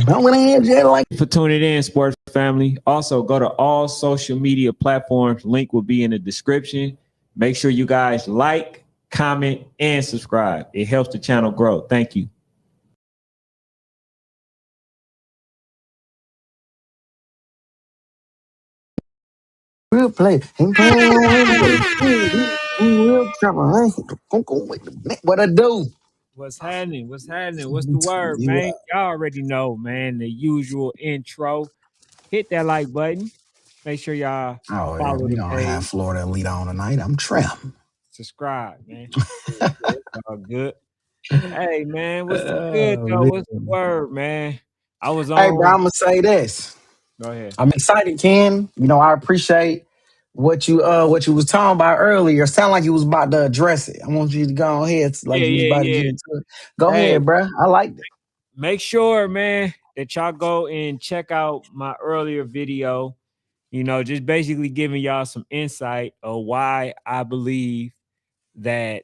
For tuning in, sports family. Also, go to all social media platforms. Link will be in the description. Make sure you guys like, comment, and subscribe. It helps the channel grow. Thank you. Real play. Real trouble. What I do? What's happening? What's happening? What's the word, man? Y'all already know, man. The usual intro. Hit that like button. Make sure y'all follow We the don't have page. Florida Elite on tonight. I'm trim. Subscribe, man. It's all good. Hey, man. What's the good, though? What's the word, man? I was Hey, bro, I'm on. gonna say this. Go ahead. I'm excited, Ken. I appreciate what you was talking about earlier. Sound like you was about to address it. I want you to go ahead, like Yeah, you was yeah, about to yeah. get into it. Go Hey, ahead, bro. I liked it. make sure, man, that y'all go and check out my earlier video. Just basically giving y'all some insight of why I believe that,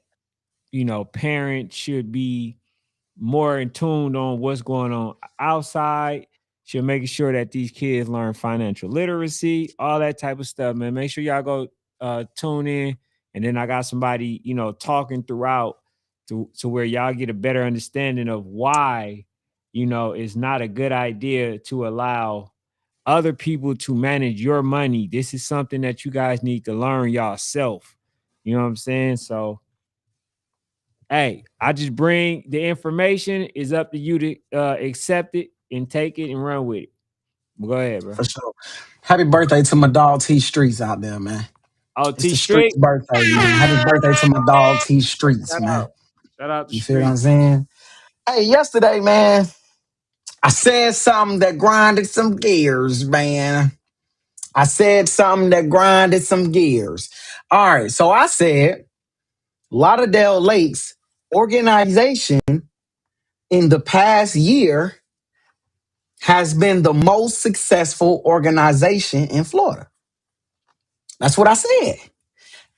parents should be more in tune on what's going on outside, should making sure that these kids learn financial literacy, all that type of stuff, man. Make sure y'all go tune in. And then I got somebody, talking throughout to where y'all get a better understanding of why, it's not a good idea to allow other people to manage your money. This is something that you guys need to learn yourself. You know what I'm saying? So, hey, I just bring the information. It's up to you to accept it and take it and run with it. Go ahead, bro. For sure. Happy birthday to my dog T Streets out there, man. Oh, It's T the Streets Street. birthday, man. Happy birthday to my dog T Streets, Shout man. out. Shout out to You feel what I'm Street. saying? Hey, yesterday, man, I said something that grinded some gears, man. I said something that grinded some gears. All right, so I said Lauderdale Lakes organization in the past year has been the most successful organization in Florida. That's what I said.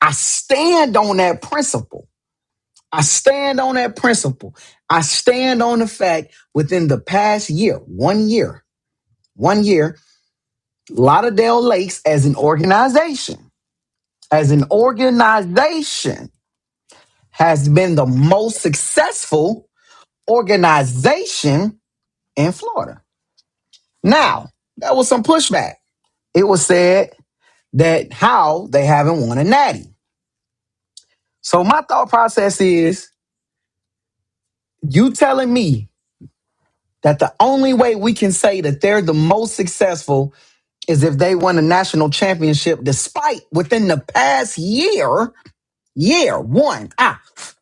I stand on that principle. I stand on that principle. I stand on the fact within the past year, 1 year, Lauderdale Lakes as an organization has been the most successful organization in Florida. Now, there was some pushback. It was said that how they haven't won a natty. So my thought process is you telling me that the only way we can say that they're the most successful is if they won a national championship despite within the past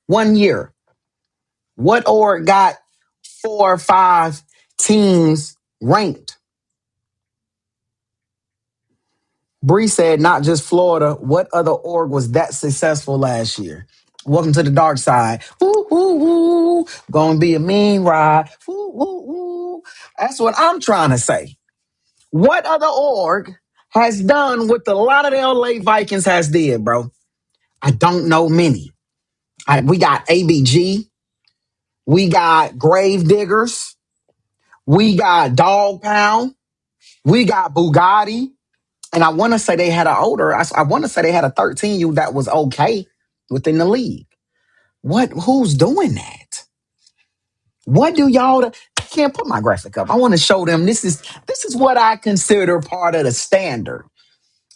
one year. What org got 4 or 5 teams ranked? Bree said not just Florida. What other org was that successful last year? Welcome to the dark side. Woo, woo, woo. Gonna be a mean ride. Woo, woo, woo. That's what I'm trying to say. What other org has done what the Lauderdale Lake Vikings has did, bro? I don't know many. We got ABG. We got Grave Diggers. We got Dog Pound. We got Bugatti. And I want to say they had I want to say they had a 13U that was okay within the league. Who's doing that? What do y'all, I can't put my graphic up. I want to show them this is what I consider part of the standard.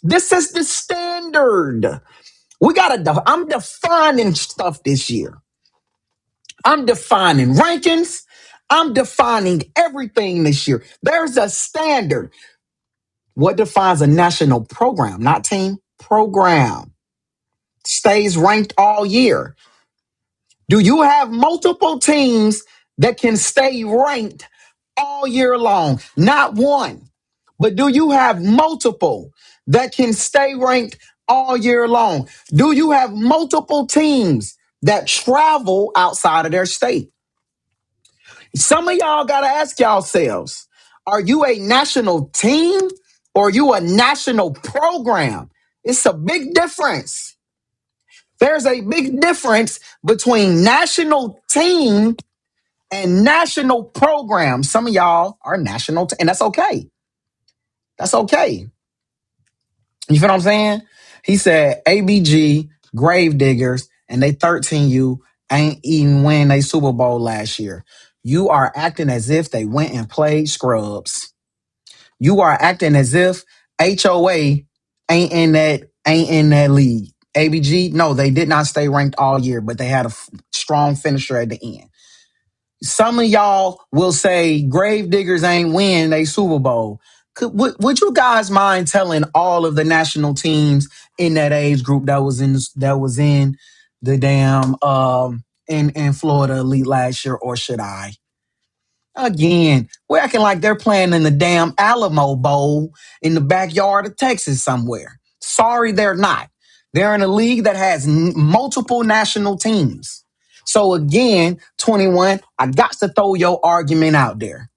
This is the standard. I'm defining stuff this year. I'm defining rankings. I'm defining everything this year. There's a standard. What defines a national program, not team? Program. Stays ranked all year. Do you have multiple teams that can stay ranked all year long? Not one. But do you have multiple that can stay ranked all year long? Do you have multiple teams that travel outside of their state? Some of y'all got to ask yourselves, are you a national team or are you a national program? It's a big difference. There's a big difference between national team and national programs. Some of y'all are national, and that's okay. That's okay. You feel what I'm saying? He said ABG, Gravediggers, and they 13U ain't even win a Super Bowl last year. You are acting as if they went and played scrubs. You are acting as if HOA ain't in that league. ABG, no, they did not stay ranked all year, but they had a strong finisher at the end. Some of y'all will say Gravediggers ain't win a Super Bowl. Would you guys mind telling all of the national teams in that age group that was in the damn in Florida Elite last year, or should I? Again, we're acting like they're playing in the damn Alamo Bowl in the backyard of Texas somewhere. Sorry, they're not. They're in a league that has multiple national teams. So again, 21, I got to throw your argument out there.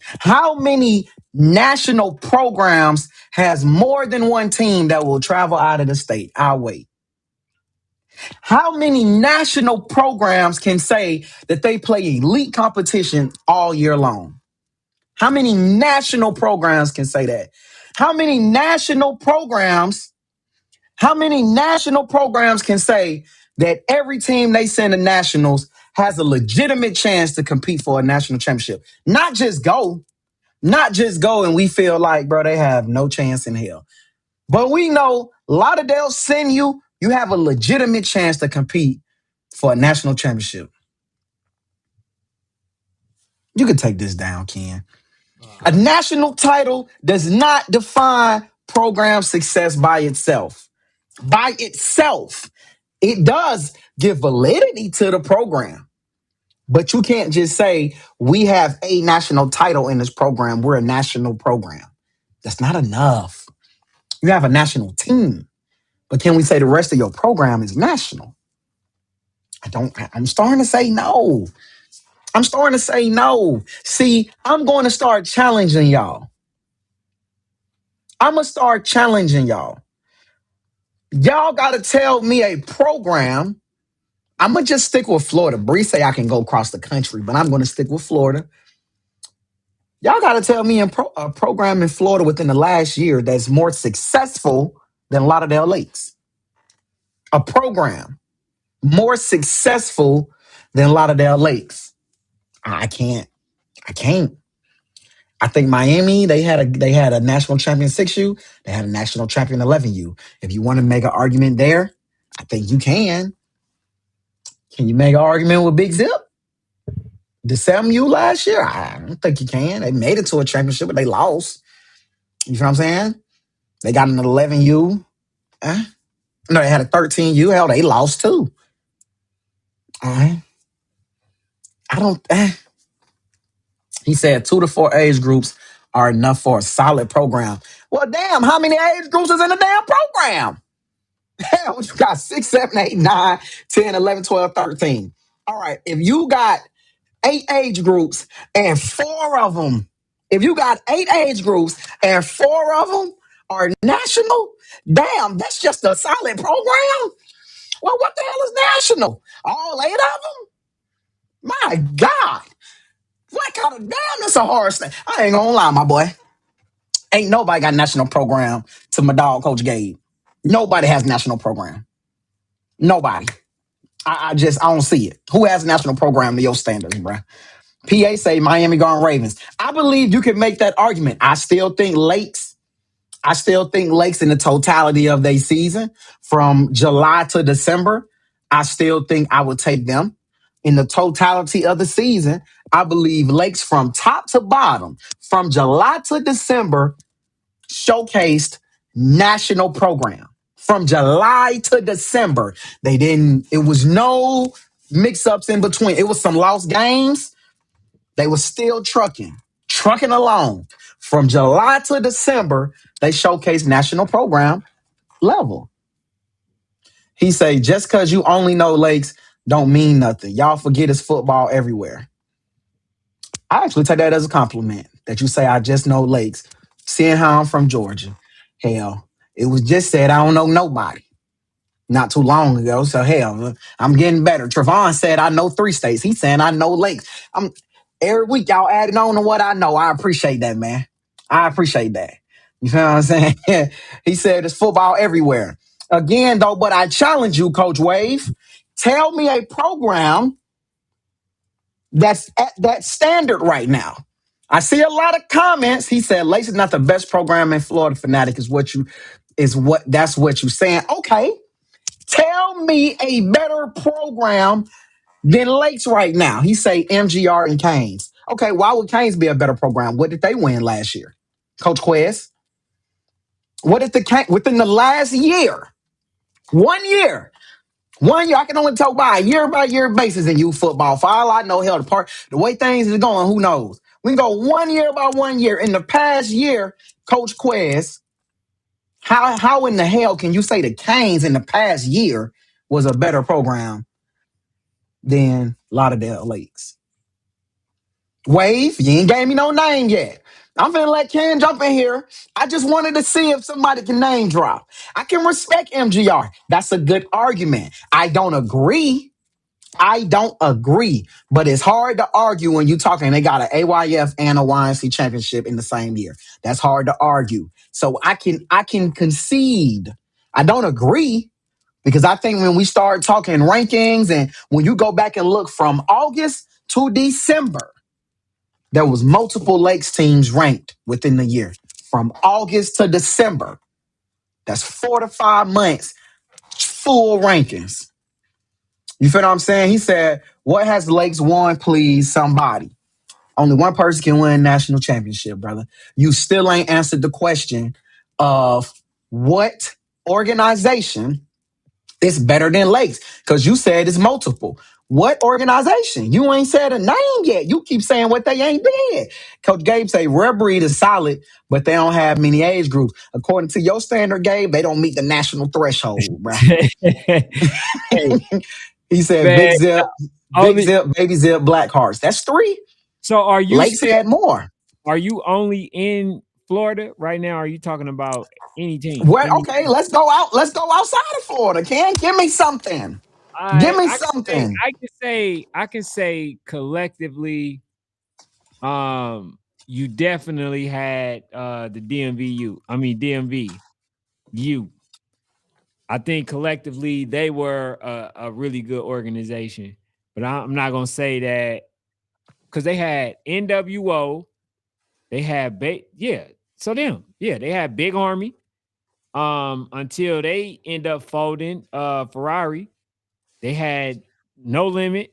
How many national programs has more than one team that will travel out of the state? I'll wait. How many national programs can say that they play elite competition all year long? How many national programs can say that? How many national programs, how many national programs can say that every team they send to nationals has a legitimate chance to compete for a national championship? Not just go and we feel like, bro, they have no chance in hell. But we know Lauderdale send you, you have a legitimate chance to compete for a national championship. You can take this down, Ken. A national title does not define program success by itself. By itself, it does give validity to the program. But you can't just say, we have a national title in this program. We're a national program. That's not enough. You have a national team. But can we say the rest of your program is national? I'm starting to say no. I'm starting to say no. See, I'm going to start challenging y'all. I'm going to start challenging y'all. Y'all got to tell me a program. I'm going to just stick with Florida. Bree say I can go across the country, but I'm going to stick with Florida. Y'all got to tell me a program in Florida within the last year that's more successful than Lauderdale Lakes. A program more successful than Lauderdale Lakes. I can't. I think Miami, they had a national champion 6U. They had a national champion 11U. If you want to make an argument there, I think you can. Can you make an argument with Big Zip? The 7U last year? I don't think you can. They made it to a championship, but they lost. You know what I'm saying? They got an 11U. No, they had a 13U. Hell, they lost too. All right. I don't. He said 2 to 4 age groups are enough for a solid program. Well, damn, how many age groups is in a damn program? Hell, you got 6, 7, 8, 9, 10, 11, 12, 13. All right. If you got 8 age groups and 4 of them, if you got 8 age groups and 4 of them are national, damn, that's just a solid program. Well, what the hell is national? All 8 of them? My God. What kind of damn, that's a hard thing. I ain't gonna lie, my boy. Ain't nobody got a national program to my dog, Coach Gabe. Nobody has a national program. Nobody. I don't see it. Who has a national program to your standards, bro? PA say Miami Garden Ravens. I believe you can make that argument. I still think Lakes in the totality of their season from July to December. I still think I would take them. In the totality of the season, I believe Lakes from top to bottom, from July to December, showcased national program. From July to December, it was no mix-ups in between. It was some lost games. They were still trucking along. From July to December, they showcased national program level. He say, just because you only know Lakes don't mean nothing. Y'all forget it's football everywhere. I actually take that as a compliment that you say I just know Lakes. Seeing how I'm from Georgia. Hell, it was just said I don't know nobody. not too long ago. So hell, I'm getting better. Trevon said I know 3 states. He's saying I know lakes. I'm every week y'all adding on to what I know. I appreciate that, man. I appreciate that. You feel what I'm saying? He said it's football everywhere. Again, though, but I challenge you, Coach Wave. Tell me a program that's at that standard right now. I see a lot of comments. He said Lace is not the best program in Florida. Fanatic that's what you're saying. Okay. Tell me a better program than Lakes right now. He say MGR and Canes. Okay, why would Canes be a better program? What did they win last year? Coach Quez? What did within the last year? 1 year. 1 year. I can only tell by year basis in youth football. For all I know, hell, the way things is going, who knows? We can go 1 year by 1 year. In the past year, Coach Quez, how in the hell can you say the Canes in the past year was a better program than Lauderdale Lakes? Wave, you ain't gave me no name yet. I'm finna let Ken jump in here. I just wanted to see if somebody can name drop. I can respect MGR. That's a good argument. I don't agree. But it's hard to argue when you're talking. They got an AYF and a YNC championship in the same year. That's hard to argue. So I can concede. I don't agree because I think when we start talking rankings and when you go back and look from August to December, there was multiple Lakes teams ranked within the year. From August to December, that's 4 to 5 months, full rankings. You feel what I'm saying? He said, what has Lakes won, please, somebody? Only one person can win a national championship, brother. You still ain't answered the question of what organization is better than Lakes, because you said it's multiple. What organization? You ain't said a name yet. You keep saying what they ain't been. Coach Gabe say Rare Breed is solid, but they don't have many age groups. According to your standard, Gabe, they don't meet the national threshold, bruh. Hey, He said man, Big only Zip, Baby Zip, Black Hearts. That's 3. so Lakes had more. are you only in Florida right now? Or are you talking about any team? Well, Any okay, let's go out. Let's go outside of Florida, Ken. Give me something. Give me I can say something. I can say collectively, you definitely had the DMVU. I mean DMV. You. I think collectively they were a really good organization. But I'm not gonna say that because they had NWO, they had they had Big Army until they end up folding Ferrari. They had No Limit.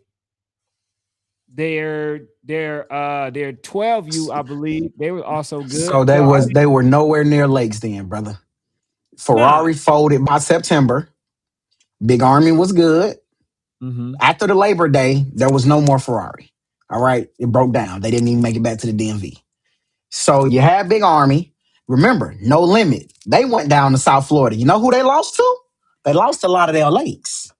Their 12U, I believe, they were also good. So So they were nowhere near Lakes then, brother. nah. Ferrari folded by September. Big Army was good. Mm-hmm. After the Labor Day, there was no more Ferrari. All right. It broke down. They didn't even make it back to the DMV. So you had Big Army. Remember, No Limit. They went down to South Florida. You know who they lost to? They lost to Lauderdale Lakes.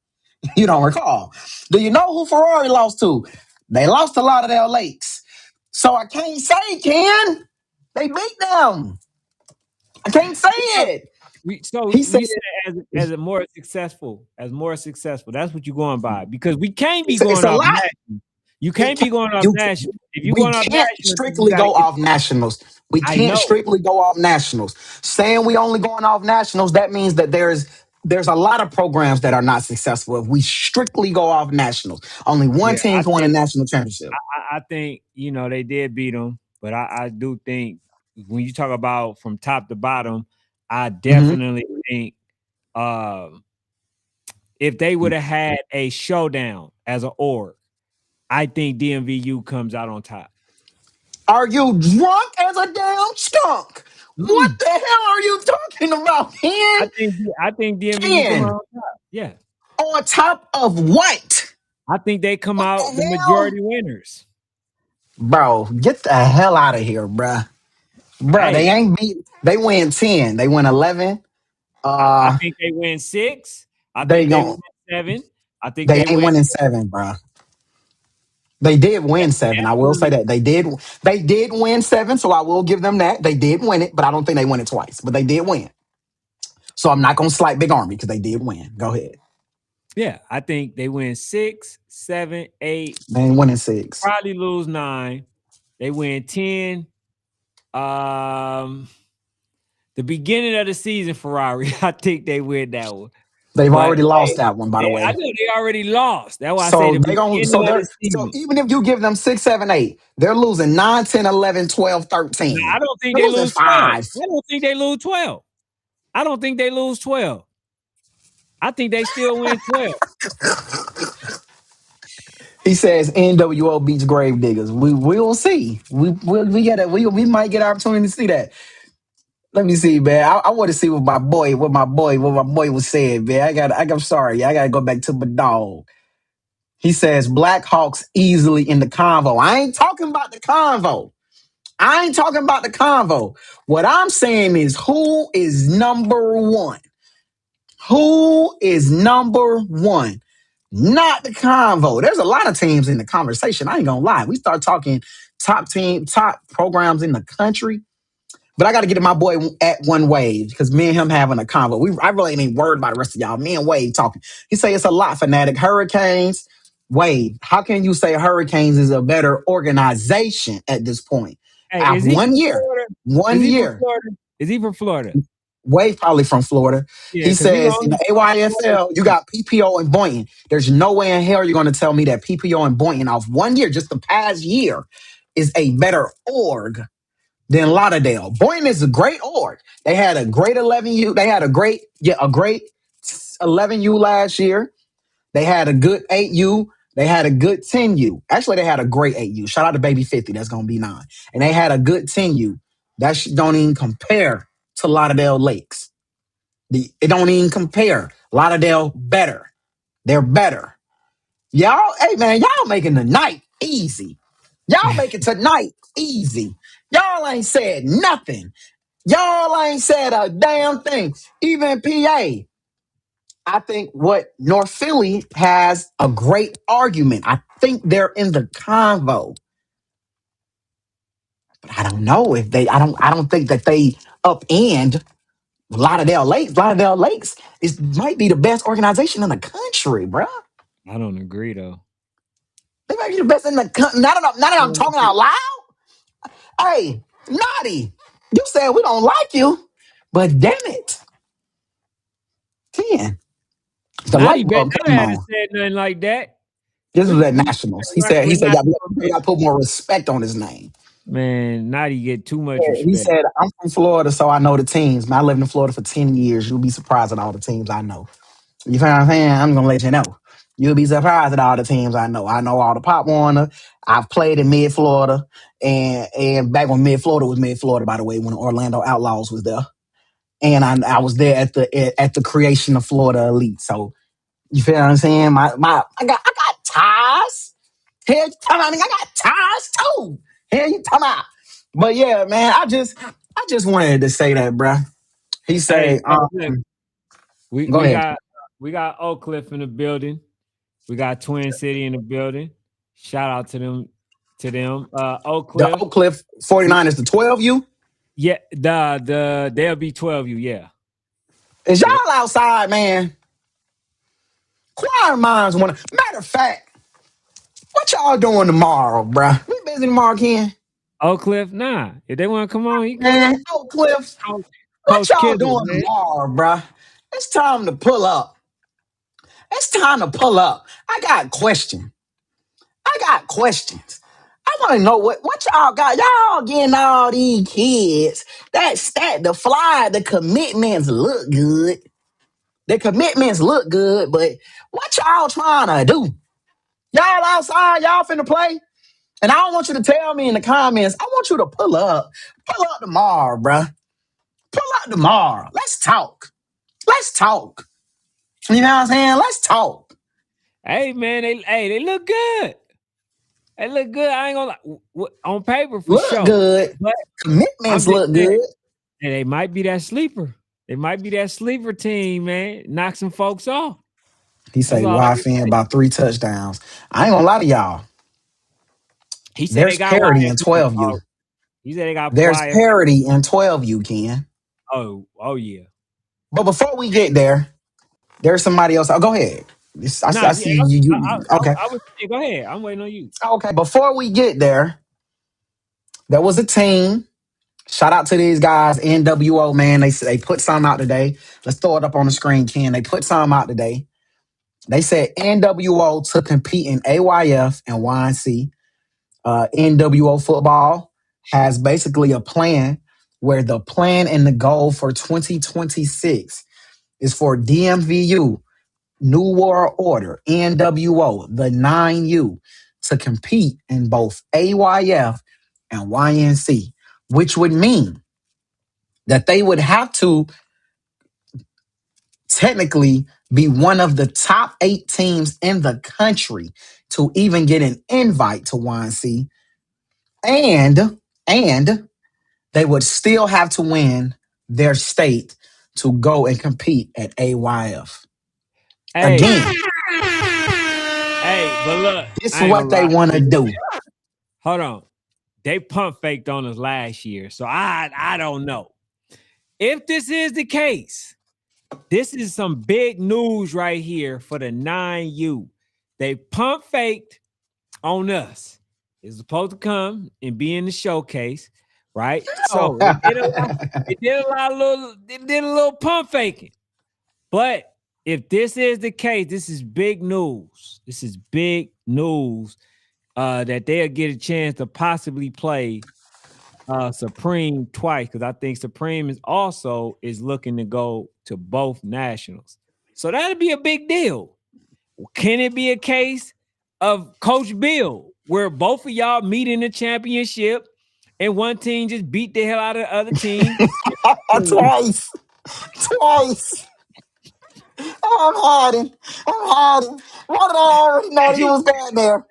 You don't recall. Do you know who Ferrari lost to? They lost to Lauderdale Lakes. So I can't say, Ken. They beat them. I can't say it. He said, You said as a more successful. That's what you're going by because we can't be it's going a off lot. national. You It can't be can't, going off you, national. If you're we going off can't national, then you strictly got to go get. off nationals. We I can't know. strictly go off nationals. Saying we only going off nationals, that means that there's a lot of programs that are not successful if we strictly go off nationals. Only one Yeah, team can win a national championship. I think they did beat them, but I do think when you talk about from top to bottom, I Mhm. definitely think um if they would have had a showdown as an org, I think DMVU comes out on top. Are you drunk as a damn skunk? What Mm. the hell are you talking about, Ken? I think DMVU come out Ken, on top. Yeah. on top of what? I think they come What out the the hell? majority winners. Bro, get the hell out of here, bruh. Bruh, they Hey, ain't beat. They win 10. They win 11. I Uh, think they win 6. I they think they win gon' 7. I think they they ain't win winning 7, bruh. They did win 7. I will say definitely. that. They did win 7, so I will give them that. They did win it, but I don't think they won it twice. But they did win. So I'm not gonna slight Big Army because they did win. Go ahead. Yeah, I think they win 6, 7, 8, They ain't winning 6. probably lose 9. They win 10. Um, the beginning of the season, Ferrari, I think they win that one. They've But already lost hey, that one, by the I way. know they already lost. That's why I say So the they going beginning so of they're the so season. even if you give them 6, 7, 8, they're losing 9, 10, 11, 12, Now, I 13. don't think They're they losing lose 12. 5. I don't think they lose 12. I don't think they lose 12. I think they still win 12. He says NWO beats Grave Diggers. We'll see. We might get an opportunity to see that. Let me see, man. I want to see what my boy was saying, man. I'm sorry. I gotta go back to my dog. He says Blackhawks easily in the convo. I ain't talking about the convo. I ain't talking about the convo. What I'm saying is who is number one? Who is number one? Not the convo. There's a lot of teams in the conversation. I ain't gonna lie. We start talking top programs in the country. But I got to get to my boy at One Wave because me and him having a convo. I really ain't worried about the rest of y'all. Me and Wave talking. He say it's a lot, fanatic. Hurricanes. Wave, how can you say Hurricanes is a better organization at this point? Hey, is After he from 1 year, Florida? Is one he from year. Florida? Is he from Florida? Wave probably from Florida. Yeah, He because he says in only the from Florida. AYFL, you got PPO and Boynton. There's no way in hell you're going to tell me that PPO and Boynton off 1 year, just the past year, is a better org than Lauderdale. Boynton is a great org. They had a great 11U. They had a great 11U last year. They had a good 8U. They had a good 10U. Actually, they had a great 8U. Shout out to Baby 50. That's going to be 9. And they had a good 10U. That don't even compare to Lauderdale Lakes. It don't even compare. Lauderdale better. They're better. Y'all, hey man, y'all making the night easy. Y'all making tonight easy. Y'all ain't said nothing. Y'all ain't said a damn thing. Even PA. I think what North Philly has a great argument. I think they're in the convo. But I don't know if I don't think that they upend Lauderdale Lakes. Lauderdale Lakes might be the best organization in the country, bruh. I don't agree though. They might be the best in the country. Now that I'm talking out loud. Hey, Naughty, you said we don't like you, but damn it. 10. The Naughty light bet bulb never came had on. said nothing like that. This was We at we Nationals. He said, he we're said, not you gotta put more respect on his name. man. Naughty get too much He respect. said, I'm from Florida, so I know the teams. Man, I lived in Florida for 10 years. You'll be surprised at all the teams I know. You feel what I'm saying? I'm gonna let you know. You'll be surprised at all the teams I know. I know all the Pop Warner. I've played in Mid Florida, and back when Mid Florida was Mid Florida, by the way, when Orlando Outlaws was there, and I was there at the creation of Florida Elite. So you feel what I'm saying? I got ties. Hell, you talking about? I got ties too. Hell, you talking about? But yeah, man, I just wanted to say that, bruh. He Hey, say, hey, look, we go we ahead. got we got Oak Cliff in the building. We got Twin City in the building. Shout out to them. Oak The Cliff. Oak Cliff We 49 is the 12U. yeah they'll be 12U. Yeah. Is Yeah. y'all outside, man? Choir minds want to. Matter of fact, what y'all doing tomorrow, bruh? We busy tomorrow, Ken? Oak Cliff, nah. If they want to come on, he come Man, on. Oak Cliff, Coach, what Coach y'all Kibble, doing man. tomorrow, bruh? It's time to pull up. It's time to pull up. I got questions. I got questions. I want to know what y'all got. Y'all getting all these kids. The fly, the commitments look good. The commitments look good, but what y'all trying to do? Y'all outside, y'all finna play? And I don't want you to tell me in the comments. I want you to pull up. Pull up tomorrow, bruh. Pull up tomorrow. Let's talk. Let's talk. You know what I'm saying? Let's talk. Hey man, they look good. They look good. I ain't gonna lie. On paper for Look sure. good. But I'm Commitments just look saying, good. hey, they might be that sleeper. They might be that sleeper team, man. Knock some folks off. He That's say all I Y can fan say. about 3 touchdowns. I ain't gonna lie to y'all. He said they There's got parity in YFN. 12U. Oh, he said they got There's YFN. parity in 12U, Ken. Oh yeah. But before we get there, there's somebody else. Oh, go ahead. Nah, I yeah, see you. Okay. I was saying, go ahead. I'm waiting on you. Okay. Before we get there, there was a team. Shout out to these guys, NWO, man. They put something out today. Let's throw it up on the screen, Ken. They put something out today. They said NWO to compete in AYF and YNC. NWO football has basically a plan where the plan and the goal for 2026 is for DMVU, New World Order, NWO, the 9U, to compete in both AYF and YNC, which would mean that they would have to technically be one of the top 8 teams in the country to even get an invite to YNC. And they would still have to win their state to go and compete at AYF. Hey, Again, hey, but look, this is I ain't what gonna they lie. want to do. Hold on. They pump faked on us last year. So I don't know. If this is the case, this is some big news right here for the 9U. They pump faked on us. It's supposed to come and be in the showcase, right? Oh, So they did a little pump faking. But if this is the case, this is big news. This is big news that they'll get a chance to possibly play Supreme twice, because I think Supreme is looking to go to both nationals. So that'd be a big deal. Can it be a case of Coach Bill where both of y'all meet in the championship and one team just beat the hell out of the other team? twice, twice. I'm hiding. I'm hiding. Why did I already know that you was going there?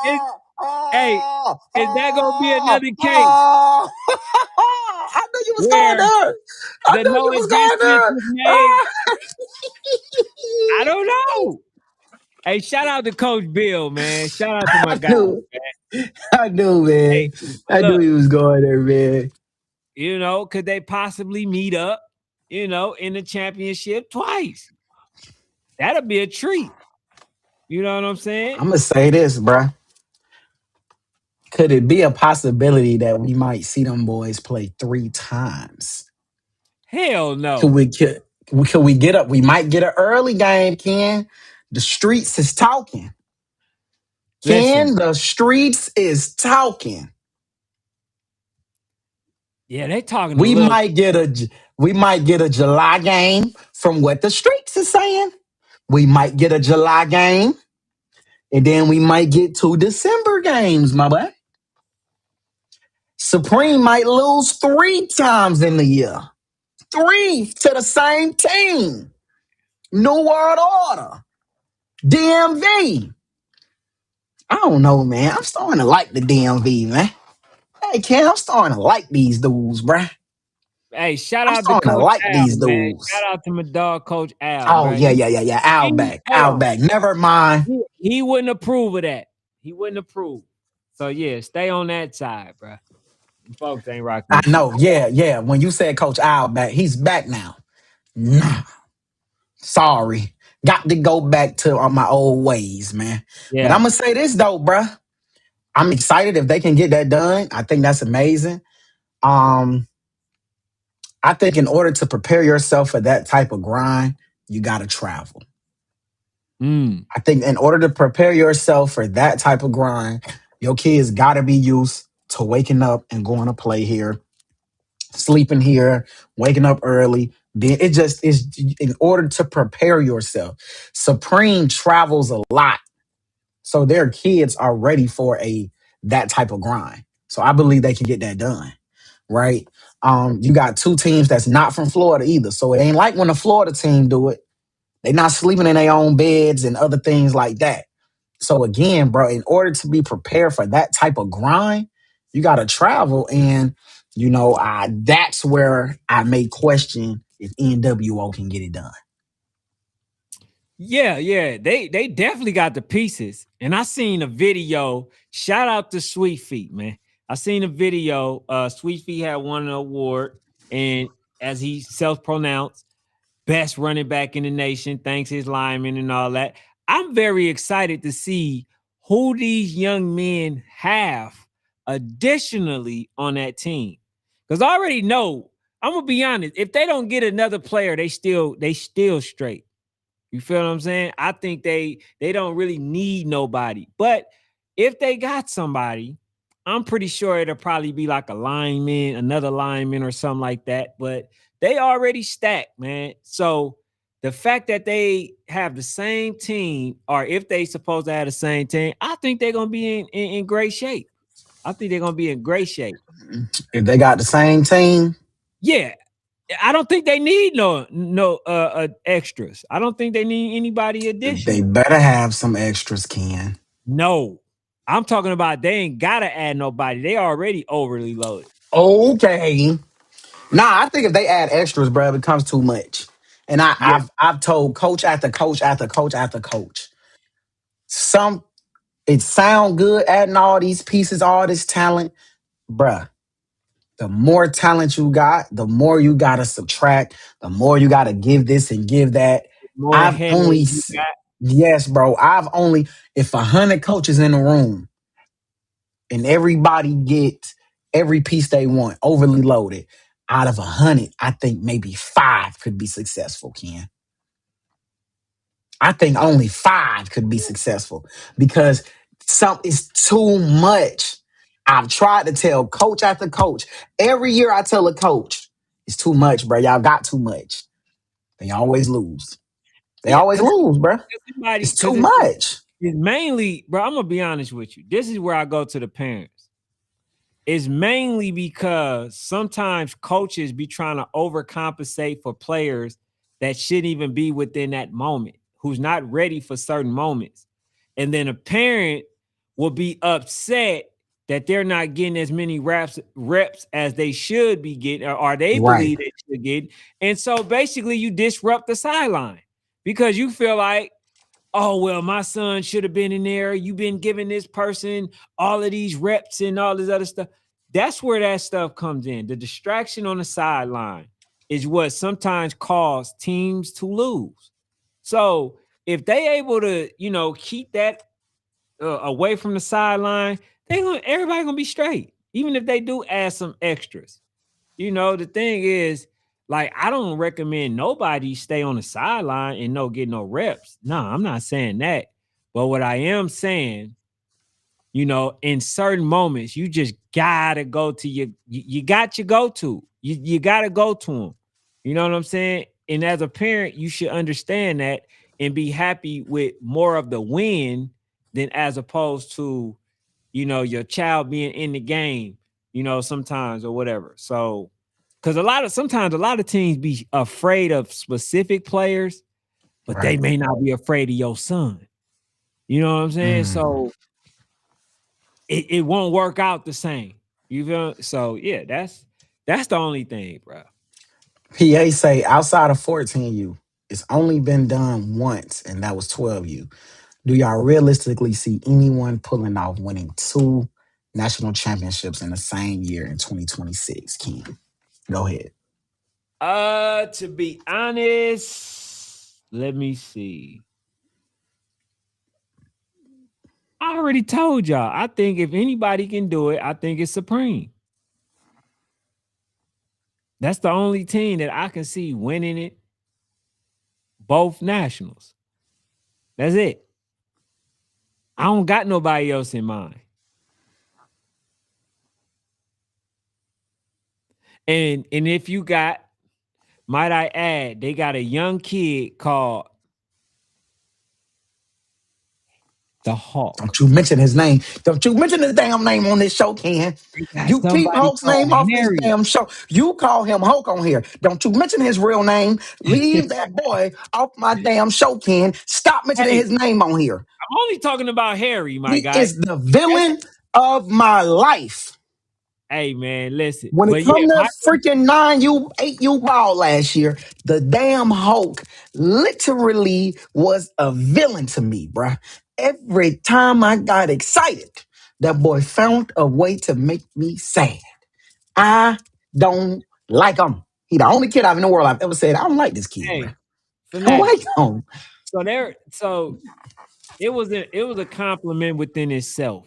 Is, Ah, hey, ah, is that gonna be ah, another case ah. I knew you was going where there. I the knew no you was going adjustments there. was made? Ah. I don't know. Hey, shout out to Coach Bill, man. Shout out to my I guy. knew. I knew, Hey, man. but I knew look, he was going there, man. could they possibly meet up, in the championship twice? That'll be a treat. You know what I'm saying? I'm gonna say this, bruh. Could it be a possibility that we might see them boys play 3 times? Hell Could no. we could we get up? We might get an early game, Ken. The streets is talking. Listen, Ken, the streets is talking. yeah, they talking a We little. might get a we might get a July game from what the streets is saying. We might get a July game, and then we might get 2 December games, my boy. Supreme might lose 3 times in the year. 3 to the same team. New World Order. DMV. I don't know, man. I'm starting to like the DMV, man. Hey, Ken, I'm starting to like these dudes, bruh. Hey, shout I'm out to starting to Coach like Al, these man. Shout dudes. out to my dog, Coach Al, Oh, bro. yeah, yeah, yeah, yeah. Outback. Hold on. Outback. Never mind. He wouldn't approve of that. He wouldn't approve. So yeah, stay on that side, bro. Folks ain't rocking I with you. know. Yeah, yeah. When you said Coach Outback, he's back now. Nah, sorry. Got to go back to my old ways, man. But I'm Yeah. going to say this, though, bruh. I'm excited if they can get that done. I think that's amazing. Um, I think in order to prepare yourself for that type of grind, you got to travel. Mm. I think in order to prepare yourself for that type of grind, your kids got to be used to waking up and going to play here, sleeping here, waking up early. Then it just is in order to prepare yourself. Supreme travels a lot, so their kids are ready for a that type of grind. So I believe they can get that done, right? You got 2 teams that's not from Florida either, so it ain't like when the Florida team do it. They not sleeping in their own beds and other things like that. So again, bro, in order to be prepared for that type of grind, you got to travel, and that's where I may question if NWO can get it done. Yeah, yeah. They definitely got the pieces. And I seen a video. Shout out to Sweet Feet, man. I seen a video. Sweet Feet had won an award, and as he self-pronounced, best running back in the nation, thanks his linemen and all that. I'm very excited to see who these young men have additionally on that team. Because I already know, I'm gonna be honest, if they don't get another player, they still straight. You feel what I'm saying? I think they don't really need nobody. But if they got somebody, I'm pretty sure it'll probably be like a lineman, another lineman or something like that. But they already stacked, man. So the fact that they have the same team, or if they supposed to have the same team, I think they're gonna be in great shape. I think they're gonna be in great shape. If they got the same team, Yeah, I don't think they need no extras. I don't think they need anybody they additional. better have some extras, Ken. No. I'm talking about they ain't gotta add nobody. They already overly loaded. Okay. Nah, I think if they add extras, bro, it becomes too much. And Yeah, I've told coach after coach after coach after coach, some it sound good adding all these pieces, all this talent, bruh. The more talent you got, the more you gotta subtract, the more you gotta give this and give that. more I've head only you got. yes, bro. I've only if 100 coaches in the room and everybody gets every piece they want, overly loaded. Out of 100, I think maybe five could be successful, Ken. I think only five could be successful because some is too much. I've tried to tell coach after coach. Every year I tell a coach, it's too much, bro. Y'all got too much. They always lose. They Yeah, always lose, bro. It's too because much. it's mainly, bro. I'm gonna be honest with you. This is where I go to the parents. It's mainly because sometimes coaches be trying to overcompensate for players that shouldn't even be within that moment, who's not ready for certain moments. And then a parent will be upset that they're not getting as many reps as they should be getting, or they Right. believe they should get. And so basically you disrupt the sideline because you feel like, oh well, my son should have been in there. You've been giving this person all of these reps and all this other stuff. That's where that stuff comes in. The distraction on the sideline is what sometimes cause teams to lose. So if they able to, keep that away from the sideline, everybody gonna be straight. Even if they do add some extras. The thing is, like, I don't recommend nobody stay on the sideline and no get no reps. No, I'm not saying that. But what I am saying, in certain moments, you just gotta go to you got your go-to. You gotta go to them. You know what I'm saying? And as a parent, you should understand that and be happy with more of the win than as opposed to, your child being in the game, sometimes or whatever. So because sometimes a lot of teams be afraid of specific players, but they Right. may not be afraid of your son. You know what I'm saying? Mm. So it won't work out the same. You feel? So yeah, that's the only thing, bro. PA say outside of 14U, it's only been done once, and that was 12U. Do y'all realistically see anyone pulling off winning two national championships in the same year in 2026? Ken, go ahead. To be honest, let me see. I already told y'all. I think if anybody can do it, I think it's Supreme. That's the only team that I can see winning it, both nationals. That's it. I don't got nobody else in mind. And if you got, might I add, they got a young kid called the Don't Hawk. you mention his name. Don't you mention his damn name on this show, Ken. They got You keep somebody Hulk's called name off this Harry. damn show. You call him Hulk on here. Don't you mention his real name. Leave that boy off my damn show, Ken. Stop mentioning Hey, his name on here. I'm only talking about Harry, my He guy. is the That's villain of my life. hey man, listen. When it But yeah, come to my freaking 9U, 8U ball last year, the damn Hulk literally was a villain to me, bruh. Every time I got excited, that boy found a way to make me sad. I don't like him. He the only kid I've in the world I've ever said, I don't like this kid, bro. Hey, I don't Fanatics. like him. So it was a compliment within itself.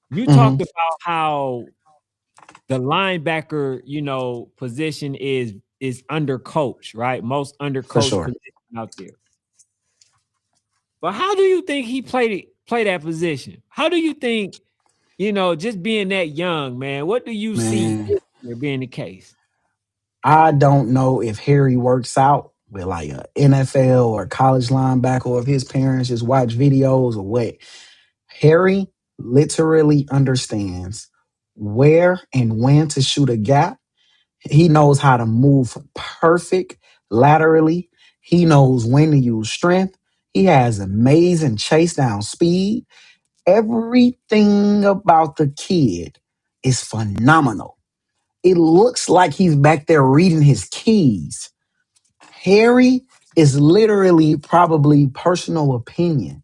You Hmm. talked about how the linebacker, position is under coach, right? Most under For coach sure. position out there. But how do you think he play that position? How do you think, just being that young, man, what do you see Man, this year being the case? I don't know if Harry works out with like a NFL or college linebacker or if his parents just watch videos or what. Harry literally understands where and when to shoot a gap. He knows how to move perfect laterally. He knows when to use strength. He has amazing chase down speed. Everything about the kid is phenomenal. It looks like he's back there reading his keys. Harry is literally, probably personal opinion,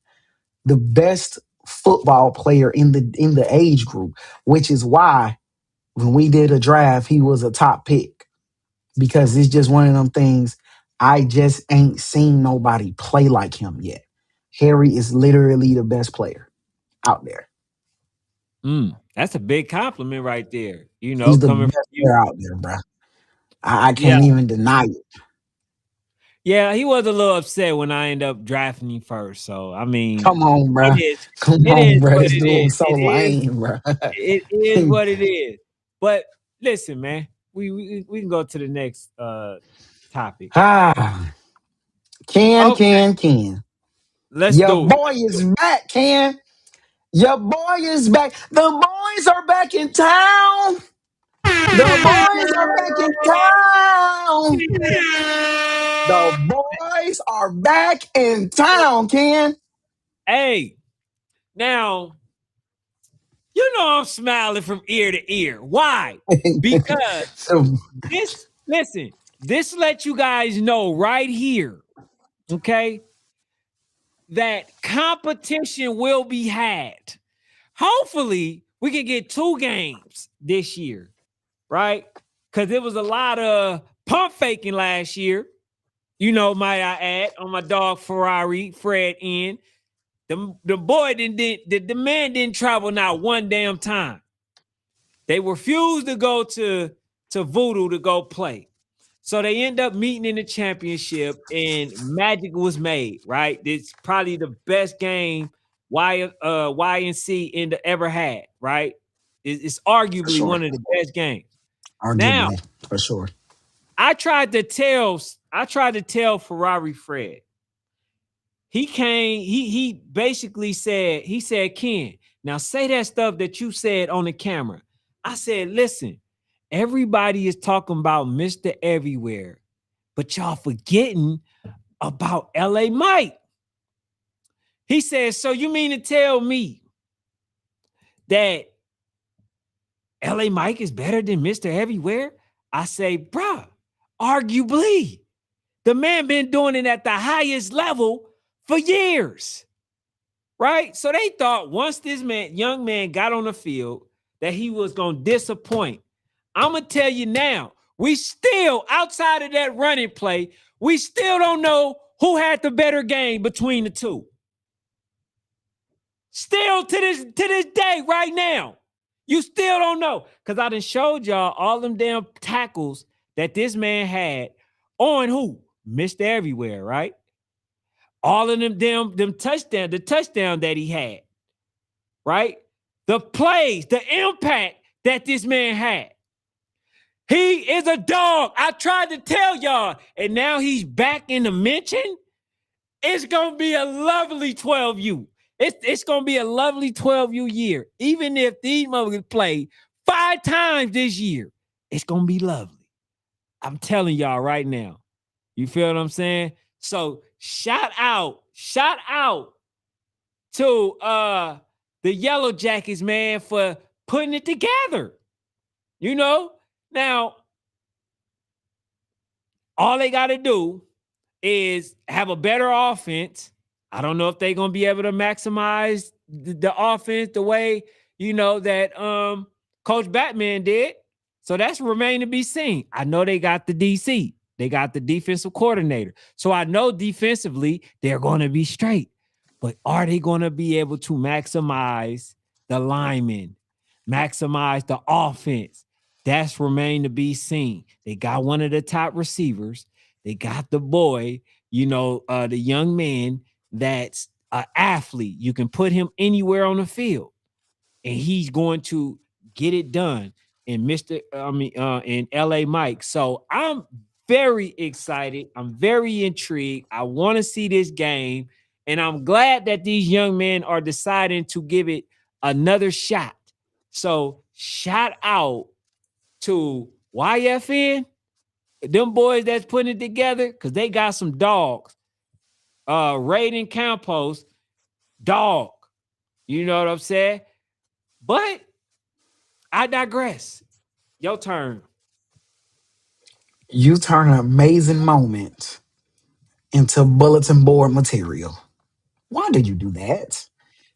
the best football player in the age group, which is why when we did a draft, he was a top pick because it's just one of them things. I just ain't seen nobody play like him yet. Harry is literally the best player out there. That's a big compliment right there. He's the Coming from best you. player out there, bro. I Yeah, can't even deny it. yeah, he was a little upset when I ended up drafting him first. So I mean, Come on, it bro. is, Come it on, is bro. what This it dude is. was so lame, bro. It is what it is. But listen, man, we can go to the next topic. Ah, Ken, Okay, Ken, Ken. let's Your do it. boy is back, Ken. Your boy is back. The boys are back in town. The boys are back in town. The boys are back in town, Ken. Hey, now I'm smiling from ear to ear. Why? Because So, this lets you guys know right here, okay, that competition will be had. Hopefully, we can get 2 games this year, right? Because it was a lot of pump faking last year. Might I add, on my dog Ferrari, Fred in. The boy the man didn't travel not one damn time. They refused to go to Voodoo to go play. So they end up meeting in the championship and magic was made, right? It's probably the best game YNC ever had, right? It's for arguably sure. one of the best games. Now, Arguably, for sure. I tried to tell Ferrari Fred. He came, he basically said, Ken, now say that stuff that you said on the camera. I said, listen, everybody is talking about Mr. Everywhere, but y'all forgetting about LA Mike. He said, so you mean to tell me that LA Mike is better than Mr. Everywhere? I say, bruh, arguably. The man been doing it at the highest level for years. Right? So they thought once this young man got on the field that he was going to disappoint. I'm going to tell you now, we still, outside of that running play, we still don't know who had the better game between the two. Still to this day, right now, you still don't know. Because I done showed y'all all them damn tackles that this man had on who? Mr. Everywhere, right? All of them touchdown, the touchdown that he had, right? The plays, the impact that this man had. He is a dog. I tried to tell y'all, and now he's back in the mention. It's gonna be a lovely 12U. It's gonna be a lovely 12U year. Even if these motherfuckers play 5 times this year, it's gonna be lovely. I'm telling y'all right now. You feel what I'm saying? So shout out to the Yellow Jackets, man, for putting it together. You know? Now, all they got to do is have a better offense. I don't know if they're going to be able to maximize the offense the way, that Coach Batman did. So that's remain to be seen. I know they got the DC. They got the defensive coordinator. So I know defensively they're going to be straight. But are they going to be able to maximize the linemen, maximize the offense? That's remain to be seen. They got one of the top receivers. They got the boy, the young man that's an athlete. You can put him anywhere on the field, and he's going to get it done in LA Mike. So I'm very excited. I'm very intrigued. I want to see this game. And I'm glad that these young men are deciding to give it another shot. So shout out to YFN, them boys that's putting it together, because they got some dogs. Raiden Campos, dog. You know what I'm saying? But I digress. Your turn. You turn an amazing moment into bulletin board material. Why did you do that?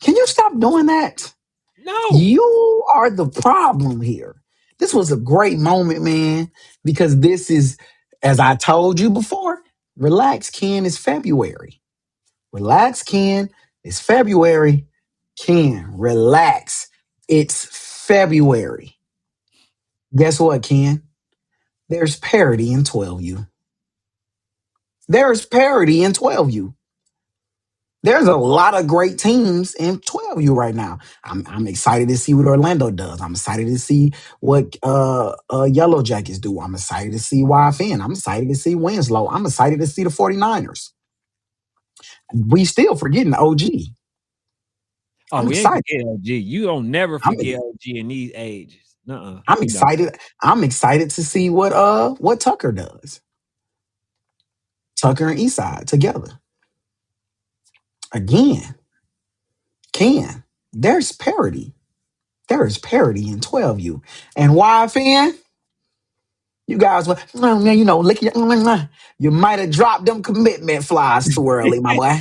Can you stop doing that? No. You are the problem here. This was a great moment, man, because this is, as I told you before, relax, Ken, it's February. Relax, Ken, it's February. Ken, relax. It's February. Guess what, Ken? There's parity in 12U. There's parity in 12U. There's a lot of great teams in 12U right now. I'm excited to see what Orlando does. I'm excited to see what Yellow Jackets do. I'm excited to see YFN. I'm excited to see Winslow. I'm excited to see the 49ers. We still forgetting OG. Oh, I'm we ain't excited. forget LG. You don't never I'm forget LG in these ages. Nuh-uh. I'm You know. excited. I'm excited to see what Tucker does. Tucker and Eastside together. Again, there's parity. There is parity in 12U. And YFN, you guys were, lick your, you might have dropped them commitment flies too early, my boy.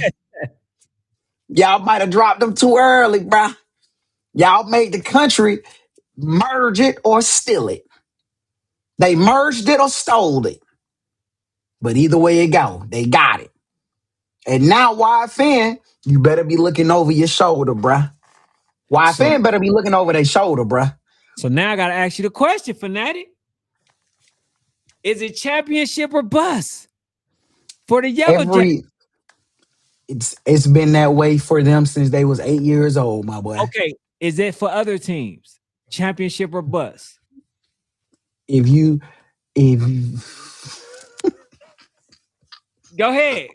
Y'all might have dropped them too early, bruh. Y'all made the country merge it or steal it. They merged it or stole it. But either way it go, they got it. And now YFN, you better be looking over your shoulder, bruh. So YFN better be looking over their shoulder, bruh. so now I gotta ask you the question, Fanatic. Is it championship or bust for the Yellow Jackets? Every it's been that way for them since they was 8 years old, my boy. Okay. Is it for other teams? Championship or bust? If you if Go ahead.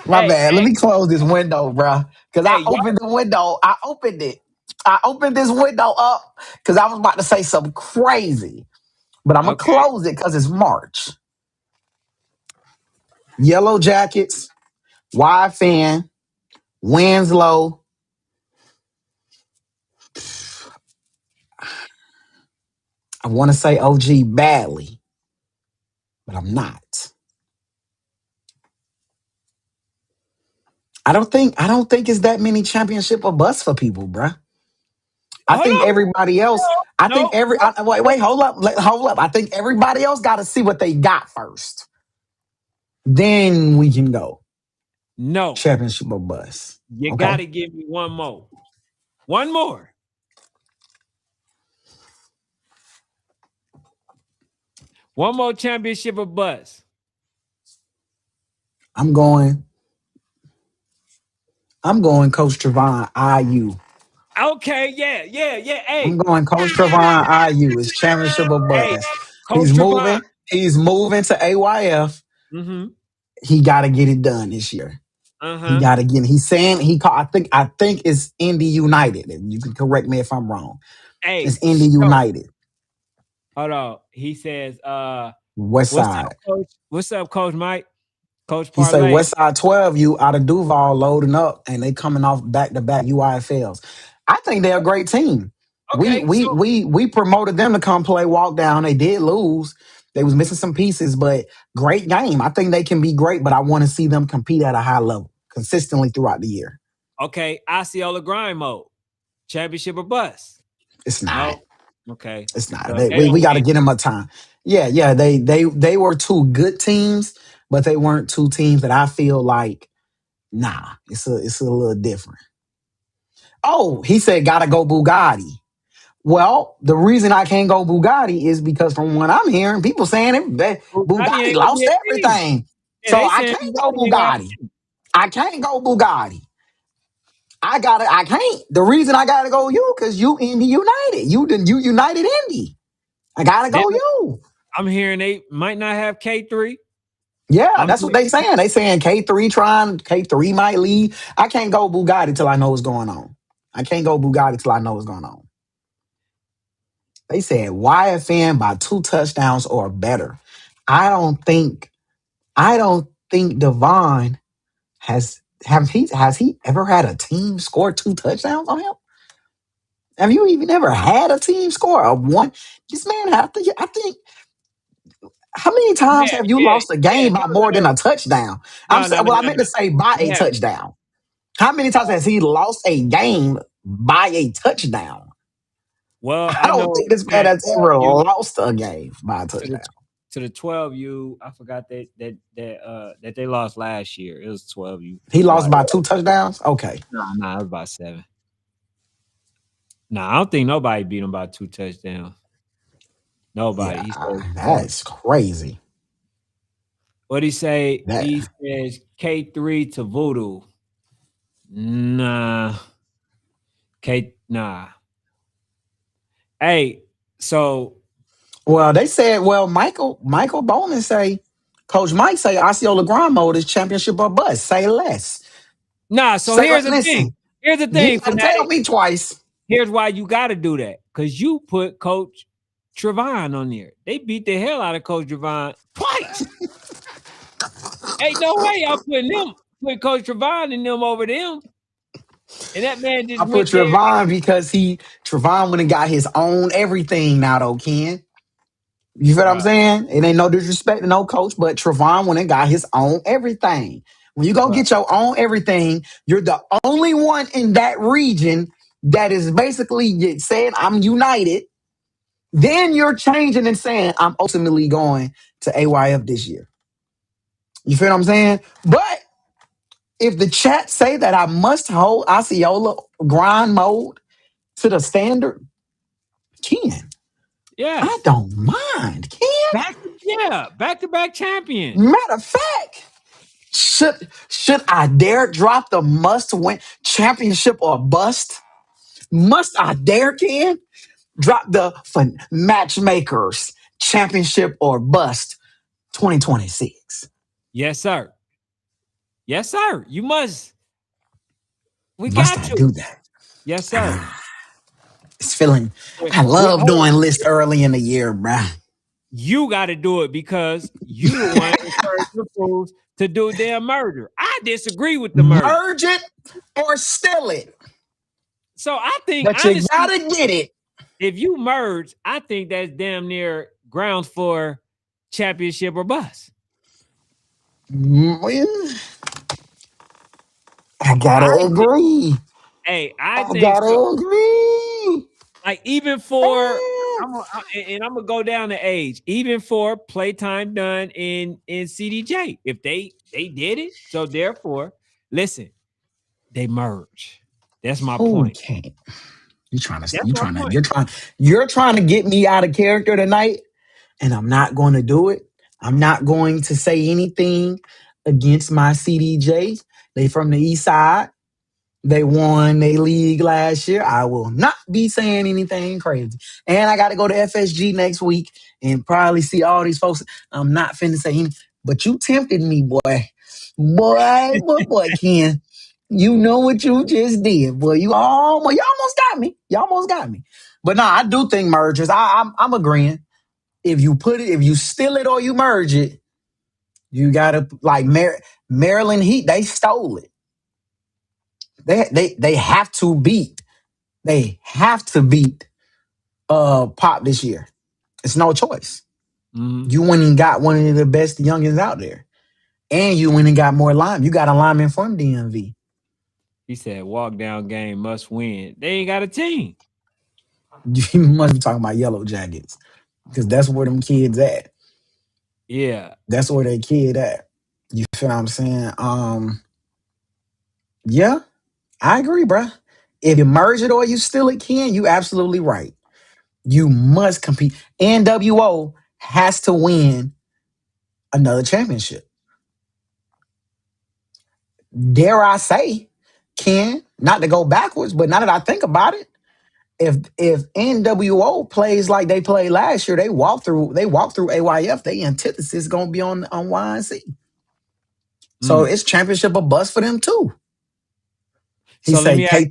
My Hey, bad. Let me close this window, bro. Because I y'all. opened the window. I opened it. I opened this window up because I was about to say something crazy. But I'm going to Okay. close it because it's March. Yellow Jackets, YFN, Winslow. I want to say OG badly, but I'm not. I don't think it's that many championship or bust for people, bruh. I Hold think on. everybody else. I think No, no, wait, hold up, hold up. I think everybody else got to see what they got first. Then we can go no. championship or bust. You Okay, gotta give me one more. One more. One more championship or bust. I'm going. I'm going. Coach Trevon IU. Okay, yeah. I'm Hey, going. Coach Trevon IU. It's championship or hey, bust. Coach He's Trevon. moving. He's moving to AYF. Mm-hmm. He got to get it done this year. He Uh-huh. got to get. He's saying he called. I think it's Indy United. You can correct me if I'm wrong. Hey, It's Indy so United. hold on. He says, West what's up, Side. Coach? What's up, Coach Mike? Coach He say Parlay. West Side 12 you out of Duval loading up and they coming off back to back UIFLs. I think they're a great team. We Okay, we so we we promoted them to come play walk down. They did lose. They was missing some pieces, but great game. I think they can be great, but I want to see them compete at a high level consistently throughout the year. okay, Osceola grind mode. Championship or bust. It's not. No. Okay. It's not. So they We don't got to win. get them a time. Yeah, yeah. They were two good teams, but they weren't two teams that I feel like. Nah, it's a little different. Oh, he said gotta go Bugatti. Well, the reason I can't go Bugatti is because from what I'm hearing, people saying that Bugatti Bugatti ain't gonna be lost a team. everything. Yeah, So they I saying can't go Bugatti ain't gonna have Bugatti. a team. I can't go Bugatti. I can't. The reason I gotta go you because you Indy United. You United Indy. I gotta Then go you. I'm hearing they might not have K3. Yeah, I'm that's what they saying. They saying K3 might leave. I can't go Bugatti till I know what's going on. I can't go Bugatti till I know what's going on. They said YFN by 2 touchdowns or better. I don't think I don't think Devon has he ever had a team score 2 touchdowns on him? Have you even ever had a team score a one? This man I think how many times yeah, have you yeah, lost a yeah. game by more than No, a touchdown? I'm no, no, saying, no, well, I no, meant no. to say by They a have touchdown. How many times has he lost a game by a touchdown? well, I I don't know think this to man the has 12 ever U lost a game by a to the touchdown. to the 12 U. I forgot that they lost last year. It was 12 U. He lost But by 2 touchdowns? Okay. no, it was about 7. No, I don't think nobody beat him by 2 touchdowns. Nobody. Yeah, He said that's crazy. what he say? That He says K3 to Voodoo. Nah, nah. Hey, so well, they said, well, Michael Bowman say, Coach Mike say Osceola grind mode is championship or bust. Say less. nah. So Say here's the thing. listen. Here's the You thing, gotta tell Fanatic. me twice. Here's why you got to do that because you put Coach Trevon on there. They beat the hell out of Coach Trevon twice. Ain't no way I'm put Coach Trevon and them over them. And that man just I put went there. Trevon because Trevon went and got his own everything now though, Ken. You feel what I'm Bruh, saying? It ain't no disrespect to no coach, but Trevon went and got his own everything. When you go bruh. get your own everything, you're the only one in that region that is basically saying, I'm united. Then you're changing and saying, I'm ultimately going to AYF this year. You feel what I'm saying? But if the chat say that I must hold Osceola grind mode to the standard, Ken, I Yes. don't mind, Ken. Back to back champion. Matter of fact, should I dare drop the must win championship or bust? Must I dare, Ken? Drop the matchmakers championship or bust 2026. Yes, sir. Yes, sir. You must. We Must got I to. do that? Yes, sir. Ah, it's feeling. I We love hold doing lists early in the year, bruh. you got to do it because you the one encouraged the fools to do damn murder. I disagree with the murder. Merge it or steal it, So I think but you honestly, gotta get it. if you merge, I think that's damn near grounds for championship or bust. Well, I I gotta think, agree. hey, I I think so. gotta agree. Like even for Eh. and I'm gonna go down the age, even for playtime done in CDJ. If they did it, so therefore, listen, they merge. That's my point. Okay. You trying to That's you my trying to point. you're trying to get me out of character tonight, and I'm not going to do it. I'm not going to say anything against my CDJ. They from the east side. They won their league last year. I will not be saying anything crazy. And I got to go to FSG next week and probably see all these folks. I'm not finna say anything. But you tempted me, boy. Boy, Ken. You know what you just did, boy. You almost got me. You almost got me. But nah, I do think mergers. I'm agreeing. If you put it, if you steal it or you merge it, you gotta like Maryland Heat. They stole it. They have to beat. They have to beat Pop this year. It's no choice. Mhm. You went and got one of the best youngins out there. And you went and got more linemen. You got a lineman from DMV. He said walk down game must win. They ain't got a team. You must be talking about Yellow Jackets because that's where them kids at. Yeah. That's where they kid at. You feel what I'm saying? Yeah, I agree, bruh. If you merge it or you steal it, Ken, you absolutely right. You must compete. NWO has to win another championship. Dare I say, Ken, not to go backwards, but now that I think about it, if NWO plays like they played last year, they walk through AYF, they antithesis gonna be on YNC. So Mm. it's championship or bust for them too. He So let said me ask.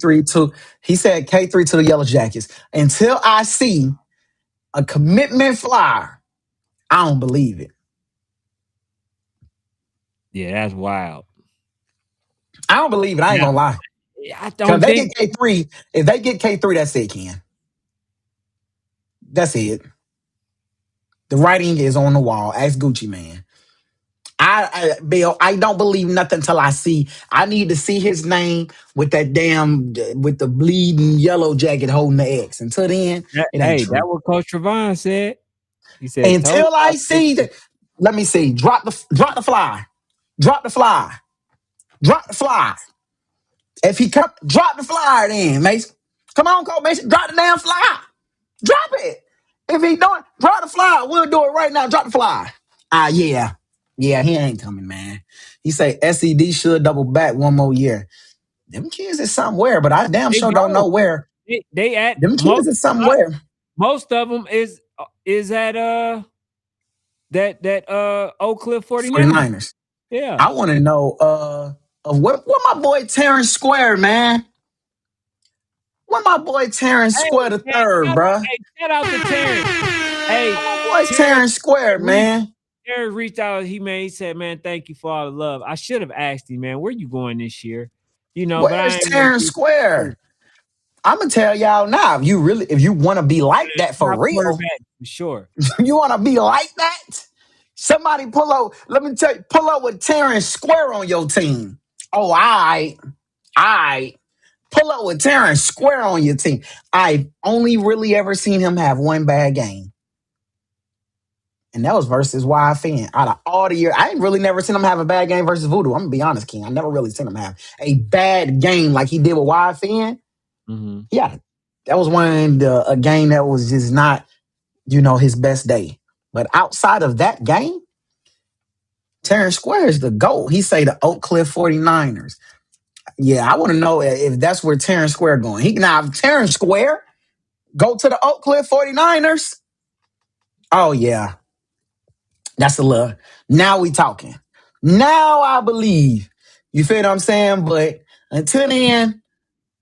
K3 to the Yellow Jackets. Until I see a commitment flyer, I don't believe it. Yeah, that's wild. I don't believe it. I ain't Now, gonna lie. I Cause don't they think. get K3, if they get K3, that's it, Ken. That's it. The writing is on the wall. Ask Gucci Man. Bill, I don't believe nothing till I see. I need to see his name with that damn with the bleeding yellow jacket holding the X. Until then, it ain't Hey, that true. what Coach Trevon said. He said, "Told Until y'all I this see is that, let me see. Drop the fly. Drop the fly. Drop the fly. If he come, drop the flyer then, Mason. Come on, Coach Mason. Drop the damn fly. Drop it. If he don't, drop the fly. We'll do it right now. Drop the fly. Yeah. Yeah, he ain't coming, man. He say SED should double back one more year. Them kids is somewhere, but I damn they sure don't go. know where. They at Them kids is somewhere. most of them is at that Oak Cliff 49. 49ers. Yeah. I want to know of what my boy Terrence Square, man. What my boy Terrence Hey Square the man, third, bruh. shout out to Terrence. Hey, What my boy Terrence, Terrence Square, reached, man. Terrence reached out. He said, "Man, thank you for all the love." I should have asked him, man, where you going this year? But I Where's ain't want to Terrence be Square? I'm gonna tell y'all now. If you want to be like that for top real, quarterback for sure. you want to be like that. Somebody pull up. Let me tell you, pull up with Terrence Square on your team. Oh, I pull up with Terrence Square on your team. I've only really ever seen him have one bad game, and that was versus YFN. Out of all the years, I ain't really never seen him have a bad game versus Voodoo. I'm gonna be honest, King. I never really seen him have a bad game like he did with YFN. Mm-hmm. Yeah, that was a game that was just not, his best day. But outside of that game, Terrence Square is the GOAT. He say the Oak Cliff 49ers. Yeah, I want to know if that's where Terrence Square going. If Terrence Square go to the Oak Cliff 49ers. Oh yeah, that's the love. Now we talking. Now I believe. You feel what I'm saying? But until then,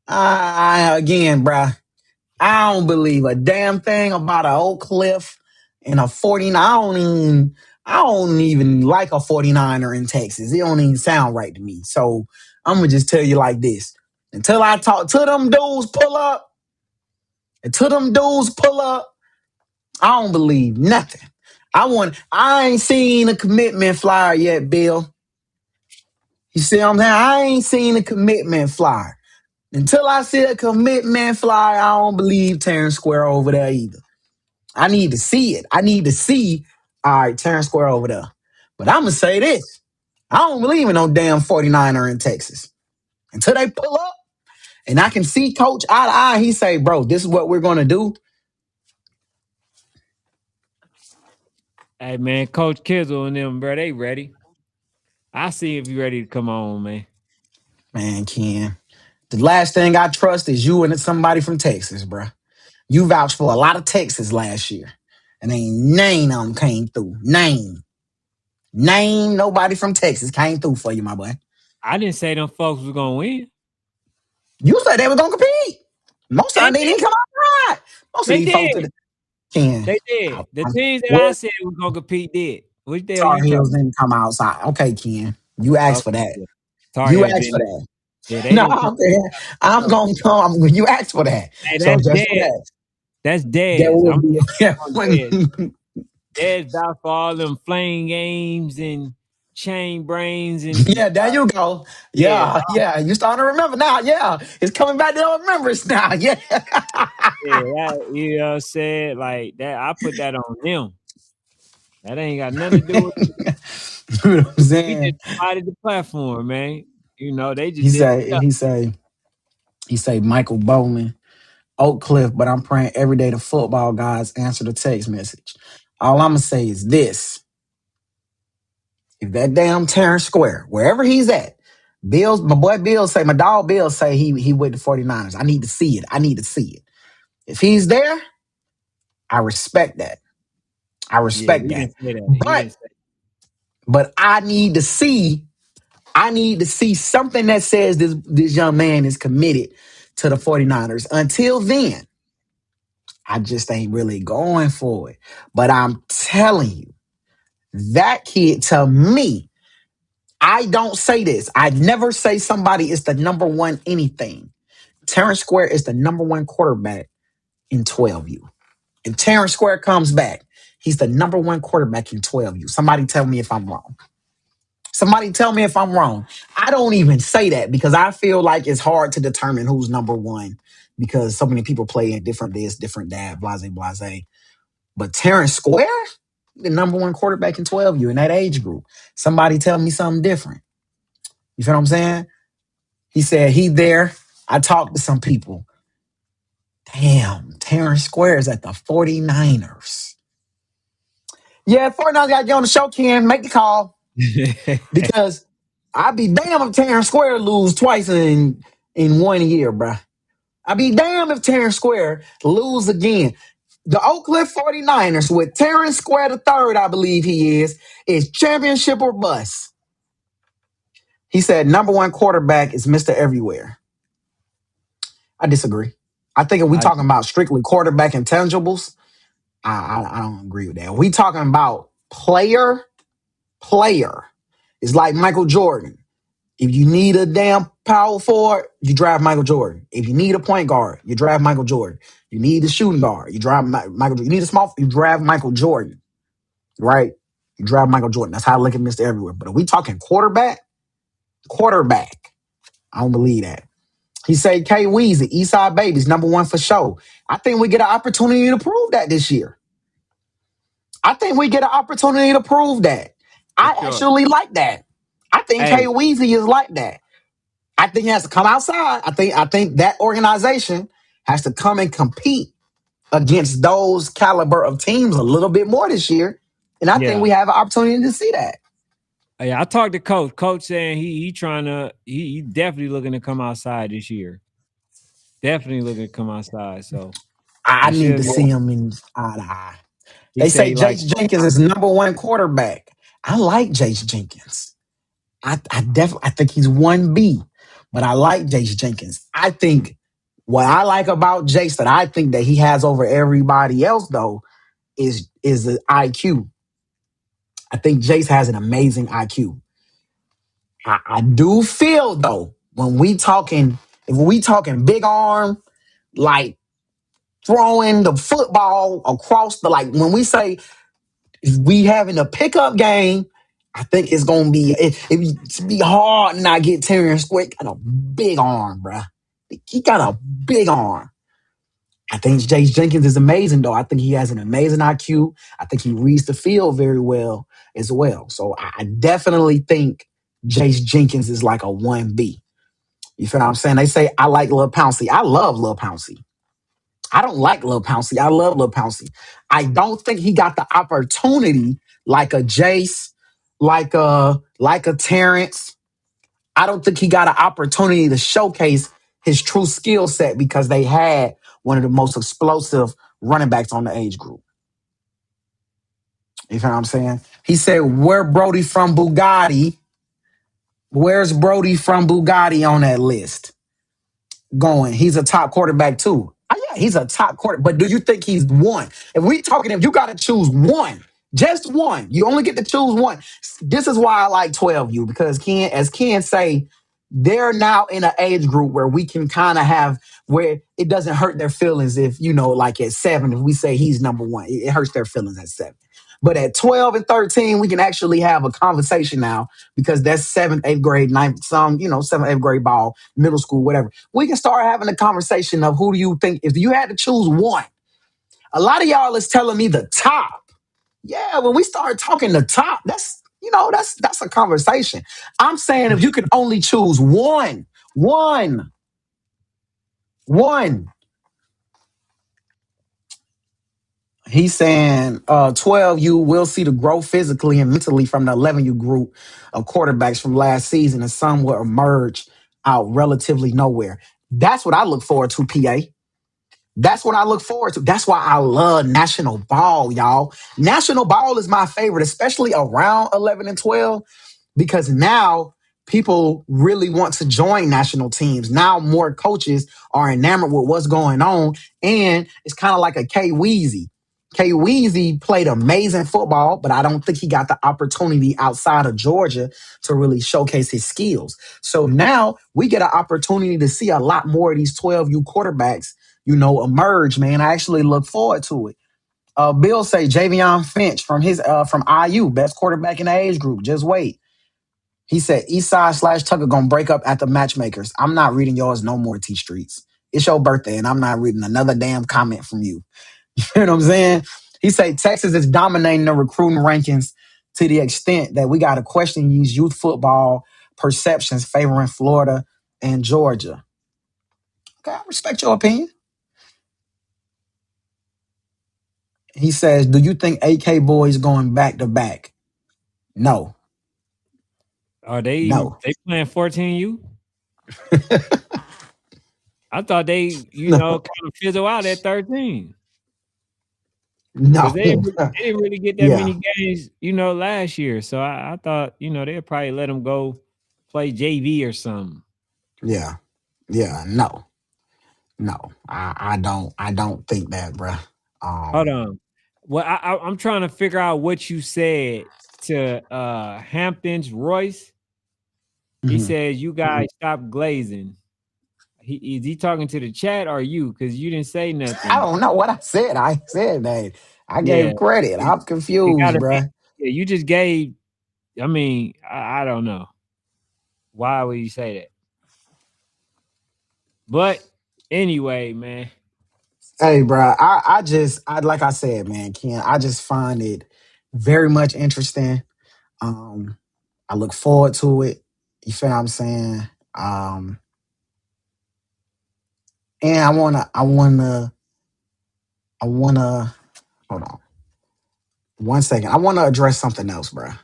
again, bruh, I don't believe a damn thing about an Oak Cliff and a 49. I don't even like a 49er in Texas. It don't even sound right to me. So I'm gonna just tell you like this. Until I talk to them dudes pull up, I don't believe nothing. I ain't seen a commitment flyer yet, Bill. You see what I'm saying? I ain't seen a commitment flyer. Until I see a commitment flyer, I don't believe Terrence Square over there either. I need to see it. I need to see, all right, Terrence Square over there. But I'm going to say this. I don't believe in no damn 49er in Texas. Until they pull up and I can see Coach eye to eye, he say, bro, this is what we're going to do. Hey man, Coach Kizzle and them, bro, they ready. I see if you ready to come on, man. Man, Ken, the last thing I trust is you and somebody from Texas, bro. You vouched for a lot of Texas last year. And ain't name of them came through. Name nobody from Texas came through for you, my boy. I didn't say them folks was gonna win. You said they were gonna compete. Most of They them didn't did. even come out right. Most of They these folks did. that can. They did. The teams that I What? said was gonna compete did. Which the hell Tar you Heels talking didn't come outside. Okay, Ken. You about? asked for Okay, that. yeah. Tar You Heels asked for didn't. that. Yeah, they No, didn't come. I'm gonna come. You asked for that. Hey, So that's just for Dez. that, That's there Dez. will I'm be on Dez. Dez vouched for all them flame games and chain brains and Yeah, there you go. yeah, Yeah. You starting to remember now. Yeah. It's coming back to your remembrance now. Yeah. yeah, you know what I'm saying? Like that, I put that on them. That ain't got nothing to do with me. You know what I'm We just saying? provided the platform, man. You know, they He just did the say, he say, he say, Michael Bowman, Oak Cliff, but I'm praying every day the football guys answer the text message. All I'm gonna say is this. If that damn Terrence Square, wherever he's at, Bills, my boy Bill say, my dog Bill say he with the 49ers. I need to see it. I need to see it. If he's there, I respect that. I Yeah, respect he that. didn't say that. He But didn't say but I need to see something that says this young man is committed to the 49ers. Until then, I just ain't really going for it. But I'm telling you, that kid to me, I don't say this. I never say somebody is the number one anything. Terrence Square is the number one quarterback in 12U. If Terrence Square comes back, he's the number one quarterback in 12U. Somebody tell me if I'm wrong. Somebody tell me if I'm wrong. I don't even say that because I feel like it's hard to determine who's number one because so many people play in different this, different that, blase, blase. But Terrence Square, the number one quarterback in 12U in that age group. Somebody tell me something different. You feel what I'm saying? He said he there. I talked to some people. Damn, Terrence Square is at the 49ers. Yeah, 49ers got to get on the show, Ken. Make the call. that. Because I'd be damn if Terrence Square lose twice in 1 year, bruh. I'd be damn if Terrence Square lose again. The Oak Cliff 49ers with Terrence Square the third, I believe he is championship or bust. He said number one quarterback is Mr. Everywhere. I disagree. I think if we I talking about strictly quarterback intangibles, I don't agree with that. We talking about player. It's like Michael Jordan. If you need a damn power forward, you draft Michael Jordan. If you need a point guard, you draft Michael Jordan. You need a shooting guard, you draft Michael. You need a small, you draft Michael Jordan, right? You draft Michael Jordan. That's how I look at Mister Everywhere. But if we talking quarterback, I don't believe that. He said K Weezy, Eastside Babies, number one for sure. I think we get an opportunity to prove that this year. I think we get an opportunity to prove that. for I sure. actually like that. I think K Hey, Weezy is like that. I think he has to come outside. I think that organization has to come and compete against those caliber of teams a little bit more this year. And I think yeah. we have an opportunity to see that. Hey, I talked to coach. Coach saying he trying to he definitely looking to come outside this year. Definitely looking to come outside. So I we need should to be. see him in eye to eye. He They said say he like. Jace Jenkins is number one quarterback. I like Jace Jenkins. I think he's 1B, but I like Jace Jenkins. I think what I like about Jace that I think that he has over everybody else though is the IQ. I think Jace has an amazing IQ. I do feel though when we talking if we talking big arm like throwing the football across the like when we say if we having a pickup game, I think it's gonna be it's be hard to not get Terrence Square. Got a big arm, bruh. He got a big arm. I think Jace Jenkins is amazing, though. I think he has an amazing IQ. I think he reads the field very well as well. So I definitely think Jace Jenkins is like a 1B. You feel what I'm saying? They say I like Lil Pouncey. I love Lil Pouncey. I don't like Lil Pouncey. I love Lil Pouncey. I don't think he got the opportunity like a Jace, like a Terrence. I don't think he got an opportunity to showcase his true skill set because they had one of the most explosive running backs on the age group. You know what I'm saying? He said, where Brody from Bugatti? Where's Brody from Bugatti on that list? Going. He's a top quarterback too. Yeah, he's a top quarterback. But do you think he's one? If you got to choose one, just one, you only get to choose one. This is why I like 12U because as Ken say, they're now in an age group where we can kind of have where it doesn't hurt their feelings if, like at 7, if we say he's number one, it hurts their feelings at 7. But at 12 and 13, we can actually have a conversation now because that's 7th, 8th grade, ninth, 7th, 8th grade ball, middle school, whatever. We can start having a conversation of who do you think, if you had to choose one, a lot of y'all is telling me the top. Yeah, when we start talking the top, that's a conversation. I'm saying if you could only choose one, one. He's saying 12, you will see the growth physically and mentally from the 11U group of quarterbacks from last season, and some will emerge out relatively nowhere. That's what I look forward to, PA. That's what I look forward to. That's why I love national ball, y'all. National ball is my favorite, especially around 11 and 12, because now people really want to join national teams. Now more coaches are enamored with what's going on, and it's kind of like a K Weezy. K Weezy played amazing football, but I don't think he got the opportunity outside of Georgia to really showcase his skills. So now we get an opportunity to see a lot more of these 12U quarterbacks, emerge, man. I actually look forward to it. Bill say Javion Finch from IU, best quarterback in the age group. Just wait. He said Eastside/Tucker gonna break up at the Matchmakers. I'm not reading yours no more, T Streets. It's your birthday, and I'm not reading another damn comment from you. You know what I'm saying? He said Texas is dominating the recruiting rankings to the extent that we got to question these youth football perceptions favoring Florida and Georgia. Okay, I respect your opinion. He says, do you think AK boys going back to back? No, Are they no, playing 14U? I thought they, no, kind of fizzle out at 13 because no. they didn't really get that Yeah, many games, last year. So I thought, they'd probably let them go play JV or something. yeah, yeah. No, no. I don't think that, bruh. Hold Um, on. Well, I'm trying to figure out what you said to Hampton's Royce. He mhm. says you guys stop glazing. Is he talking to the chat or you? Because you didn't say I nothing. don't know what I said. I said that. I Yeah, gave credit. it, I'm it confused, gotta be. bruh. Yeah, you just gave. I mean, I don't know why would you say that, but anyway, man. Hey, bruh. I like I said, man, Ken. I just find it very much interesting. Um, I look forward to it. You feel what I'm saying? Um, and I wanna. Hold on, 1 second. I wanna address something else, bruh.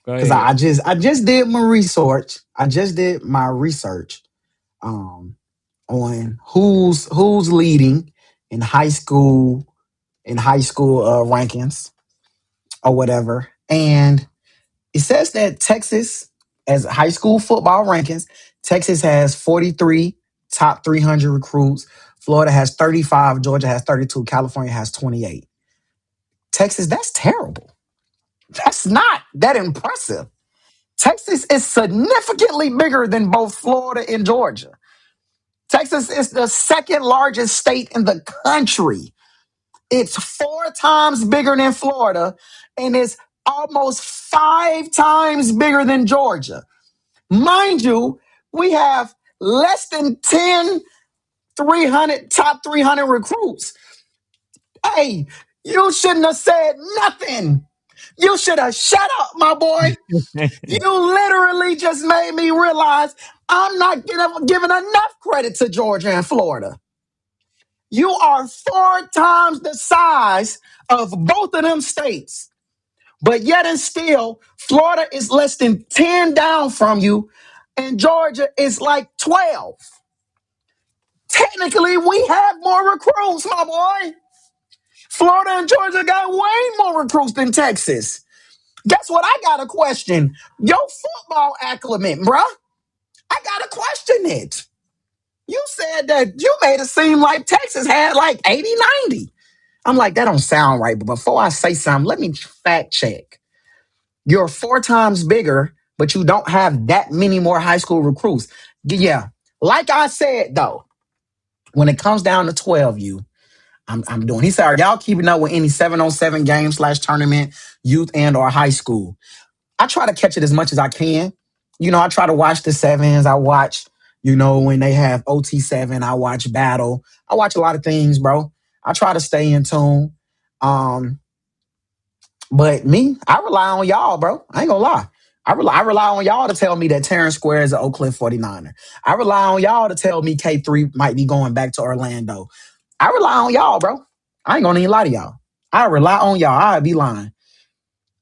Go Because ahead. I just did my research. I just did my research. Um, on who's leading in high school rankings or whatever. And it says that Texas, as high school football rankings, Texas has 43 top 300 recruits. Florida has 35. Georgia has 32. California has 28. Texas, that's terrible. That's not that impressive. Texas is significantly bigger than both Florida and Georgia. Texas is the second largest state in the country. It's 4 times bigger than Florida, and it's almost 5 times bigger than Georgia. Mind you, we have less than 10 300 top 300 recruits. Hey, you shouldn't have said nothing. You should have shut up, my boy. You literally just made me realize I'm not giving enough credit to Georgia and Florida. You are 4 times the size of both of them states. But yet and still, Florida is less than 10 down from you, and Georgia is like 12. Technically, we have more recruits, my boy. Florida and Georgia got way more recruits than Texas. Guess what? I got to question your football acclimate, bruh. I got to question it. You said that you made it seem like Texas had like 80, 90. I'm like, that don't sound right. But before I say something, let me fact check. You're 4 times bigger but you don't have that many more high school recruits. Yeah. Like I said, though, when it comes down to 12U, I'm doing. He said, are y'all keeping up with any 7-on-7 game / tournament, youth and or high school? I try to catch it as much as I can. I try to watch the sevens. I watch, when they have OT7, I watch battle. I watch a lot of things, bro. I try to stay in tune. Um, but me, I rely on y'all, bro. I ain't gonna lie. I rely on y'all to tell me that Terrence Square is an Oak Cliff 49er. I rely on y'all to tell me K3 might be going back to Orlando. I rely on y'all, bro. I ain't gonna even lie to y'all. I rely on y'all. I'd be lying.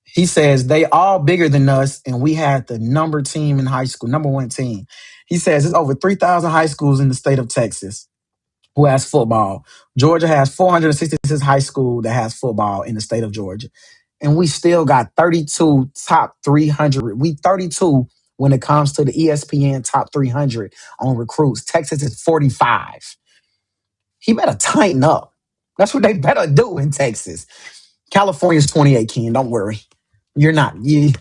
He says they all bigger than us, and we had the number team in high school, number one team. He says it's over 3,000 high schools in the state of Texas who has football. Georgia has 466 high school that has football in the state of Georgia. And we still got 32 top 300. We 32 when it comes to the ESPN top 300 on recruits. Texas is 45. He better tighten up. That's what they better do in Texas. California's 28, Ken. Don't worry. You're not. You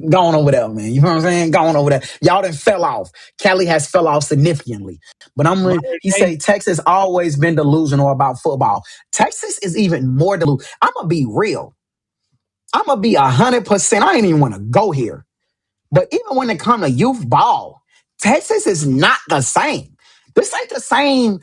going over there, man. You know what I'm saying? Going over there. Y'all done fell off. Cali has fell off significantly. But Modern he day, say Texas always been delusional about football. Texas is even more delusional. I'm gonna be real. I'm gonna be 100%. I ain't even want to go here. But even when it comes to youth ball, Texas is not the same. This ain't the same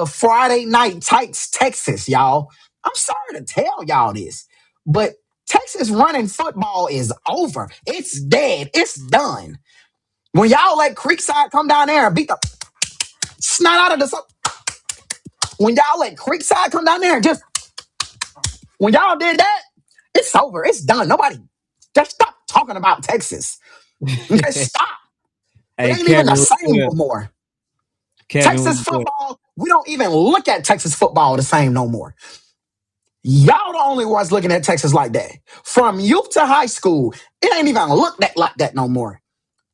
Friday night tights Texas, y'all. I'm sorry to tell y'all this, but Texas running football is over. It's dead. It's done. When y'all let Creekside come down there and beat the snot out of the when y'all let Creekside come down there and just when y'all did that, it's over. It's done. Nobody just stop talking about Texas. Just stop. It hey ain't even the Kevin, what's same no good? more. Kevin, what's Texas good? football, we don't even look at Texas football the same no more. Y'all the only ones looking at Texas like that. From youth to high school, it ain't even looked at like that no more.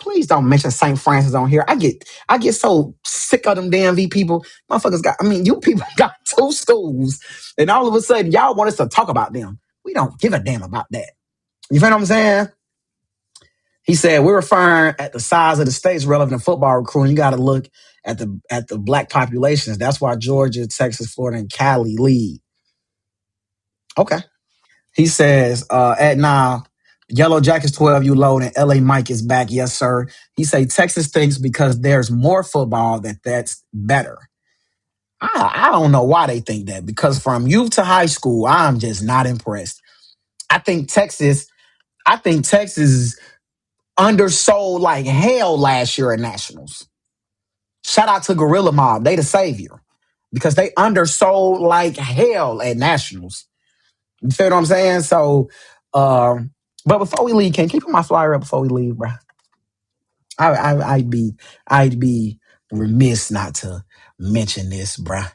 Please don't mention St. Francis on here. I get so sick of them damn V people. Motherfuckers you people got two schools, and all of a sudden y'all want us to talk about them. We don't give a damn about that. You feel what I'm saying? He said we're referring at the size of the states relevant to football recruiting. You got to look at the black populations. That's why Georgia, Texas, Florida, and Cali lead. Okay. He says at now, Yellow Jackets 12 you load and LA Mike is back. Yes, sir. He say Texas thinks because there's more football that's better. I don't know why they think that because from youth to high school, I'm just not impressed. I think Texas, I think Texas undersold like hell last year at Nationals. Shout out to Gorilla Mob. They the savior because they undersold like hell at Nationals. You feel what I'm saying? So, but before we leave, can you keep my flyer up before we leave, bro? I'd be remiss not to mention this, bruh.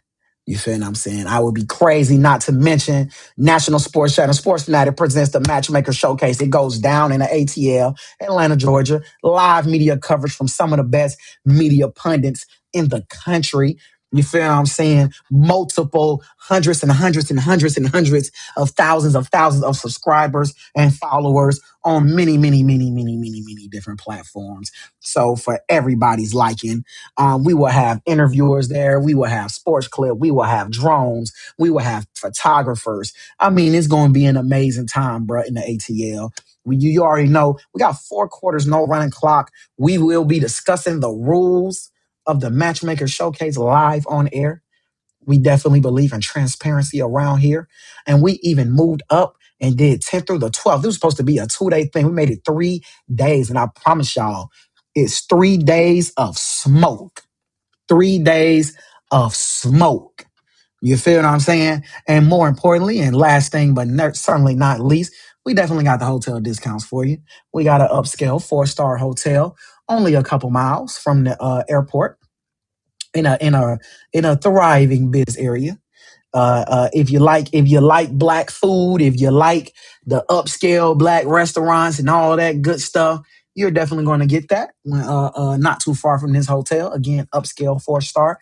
You feel what I'm saying? I would be crazy not to mention National Sports Channel. Sports Fanatic presents the Matchmaker Showcase. It goes down in the ATL, Atlanta, Georgia. Live media coverage from some of the best media pundits in the country. You feel what I'm saying? Multiple hundreds and hundreds and hundreds and hundreds of thousands of subscribers and followers on many, many, many, many, many, many different platforms. So for everybody's liking, we will have interviewers there. We will have sports clip. We will have drones. We will have photographers. I mean, it's going to be an amazing time, bro, in the ATL. You already know we got 4 quarters, no running clock. We will be discussing the rules of the Matchmaker Showcase live on air. We definitely believe in transparency around here. And we even moved up and did 10th through the 12th. This was supposed to be a 2-day thing. We made it 3 days. And I promise y'all, it's 3 days of smoke. 3 days of smoke. You feel what I'm saying? And more importantly, and last thing, but certainly not least, we definitely got the hotel discounts for you. We got an upscale 4-star hotel, only a couple miles from the airport in a thriving biz area. If you like black food, if you like the upscale black restaurants and all that good stuff, you're definitely going to get that. Not too far from this hotel. Again, upscale 4-star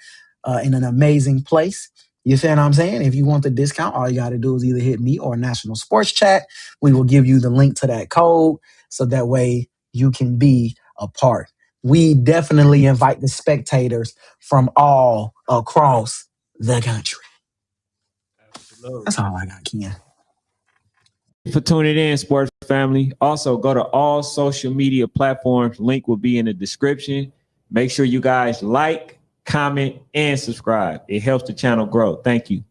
in an amazing place. You feel what I'm saying? If you want the discount, all you got to do is either hit me or National Sports Chat. We will give you the link to that code so that way you can be a part. We definitely invite the spectators from all across the country. Absolutely. That's all I got, Ken. For tuning in, sports family. Also, go to all social media platforms. Link will be in the description. Make sure you guys like, comment, and subscribe. It helps the channel grow. Thank you.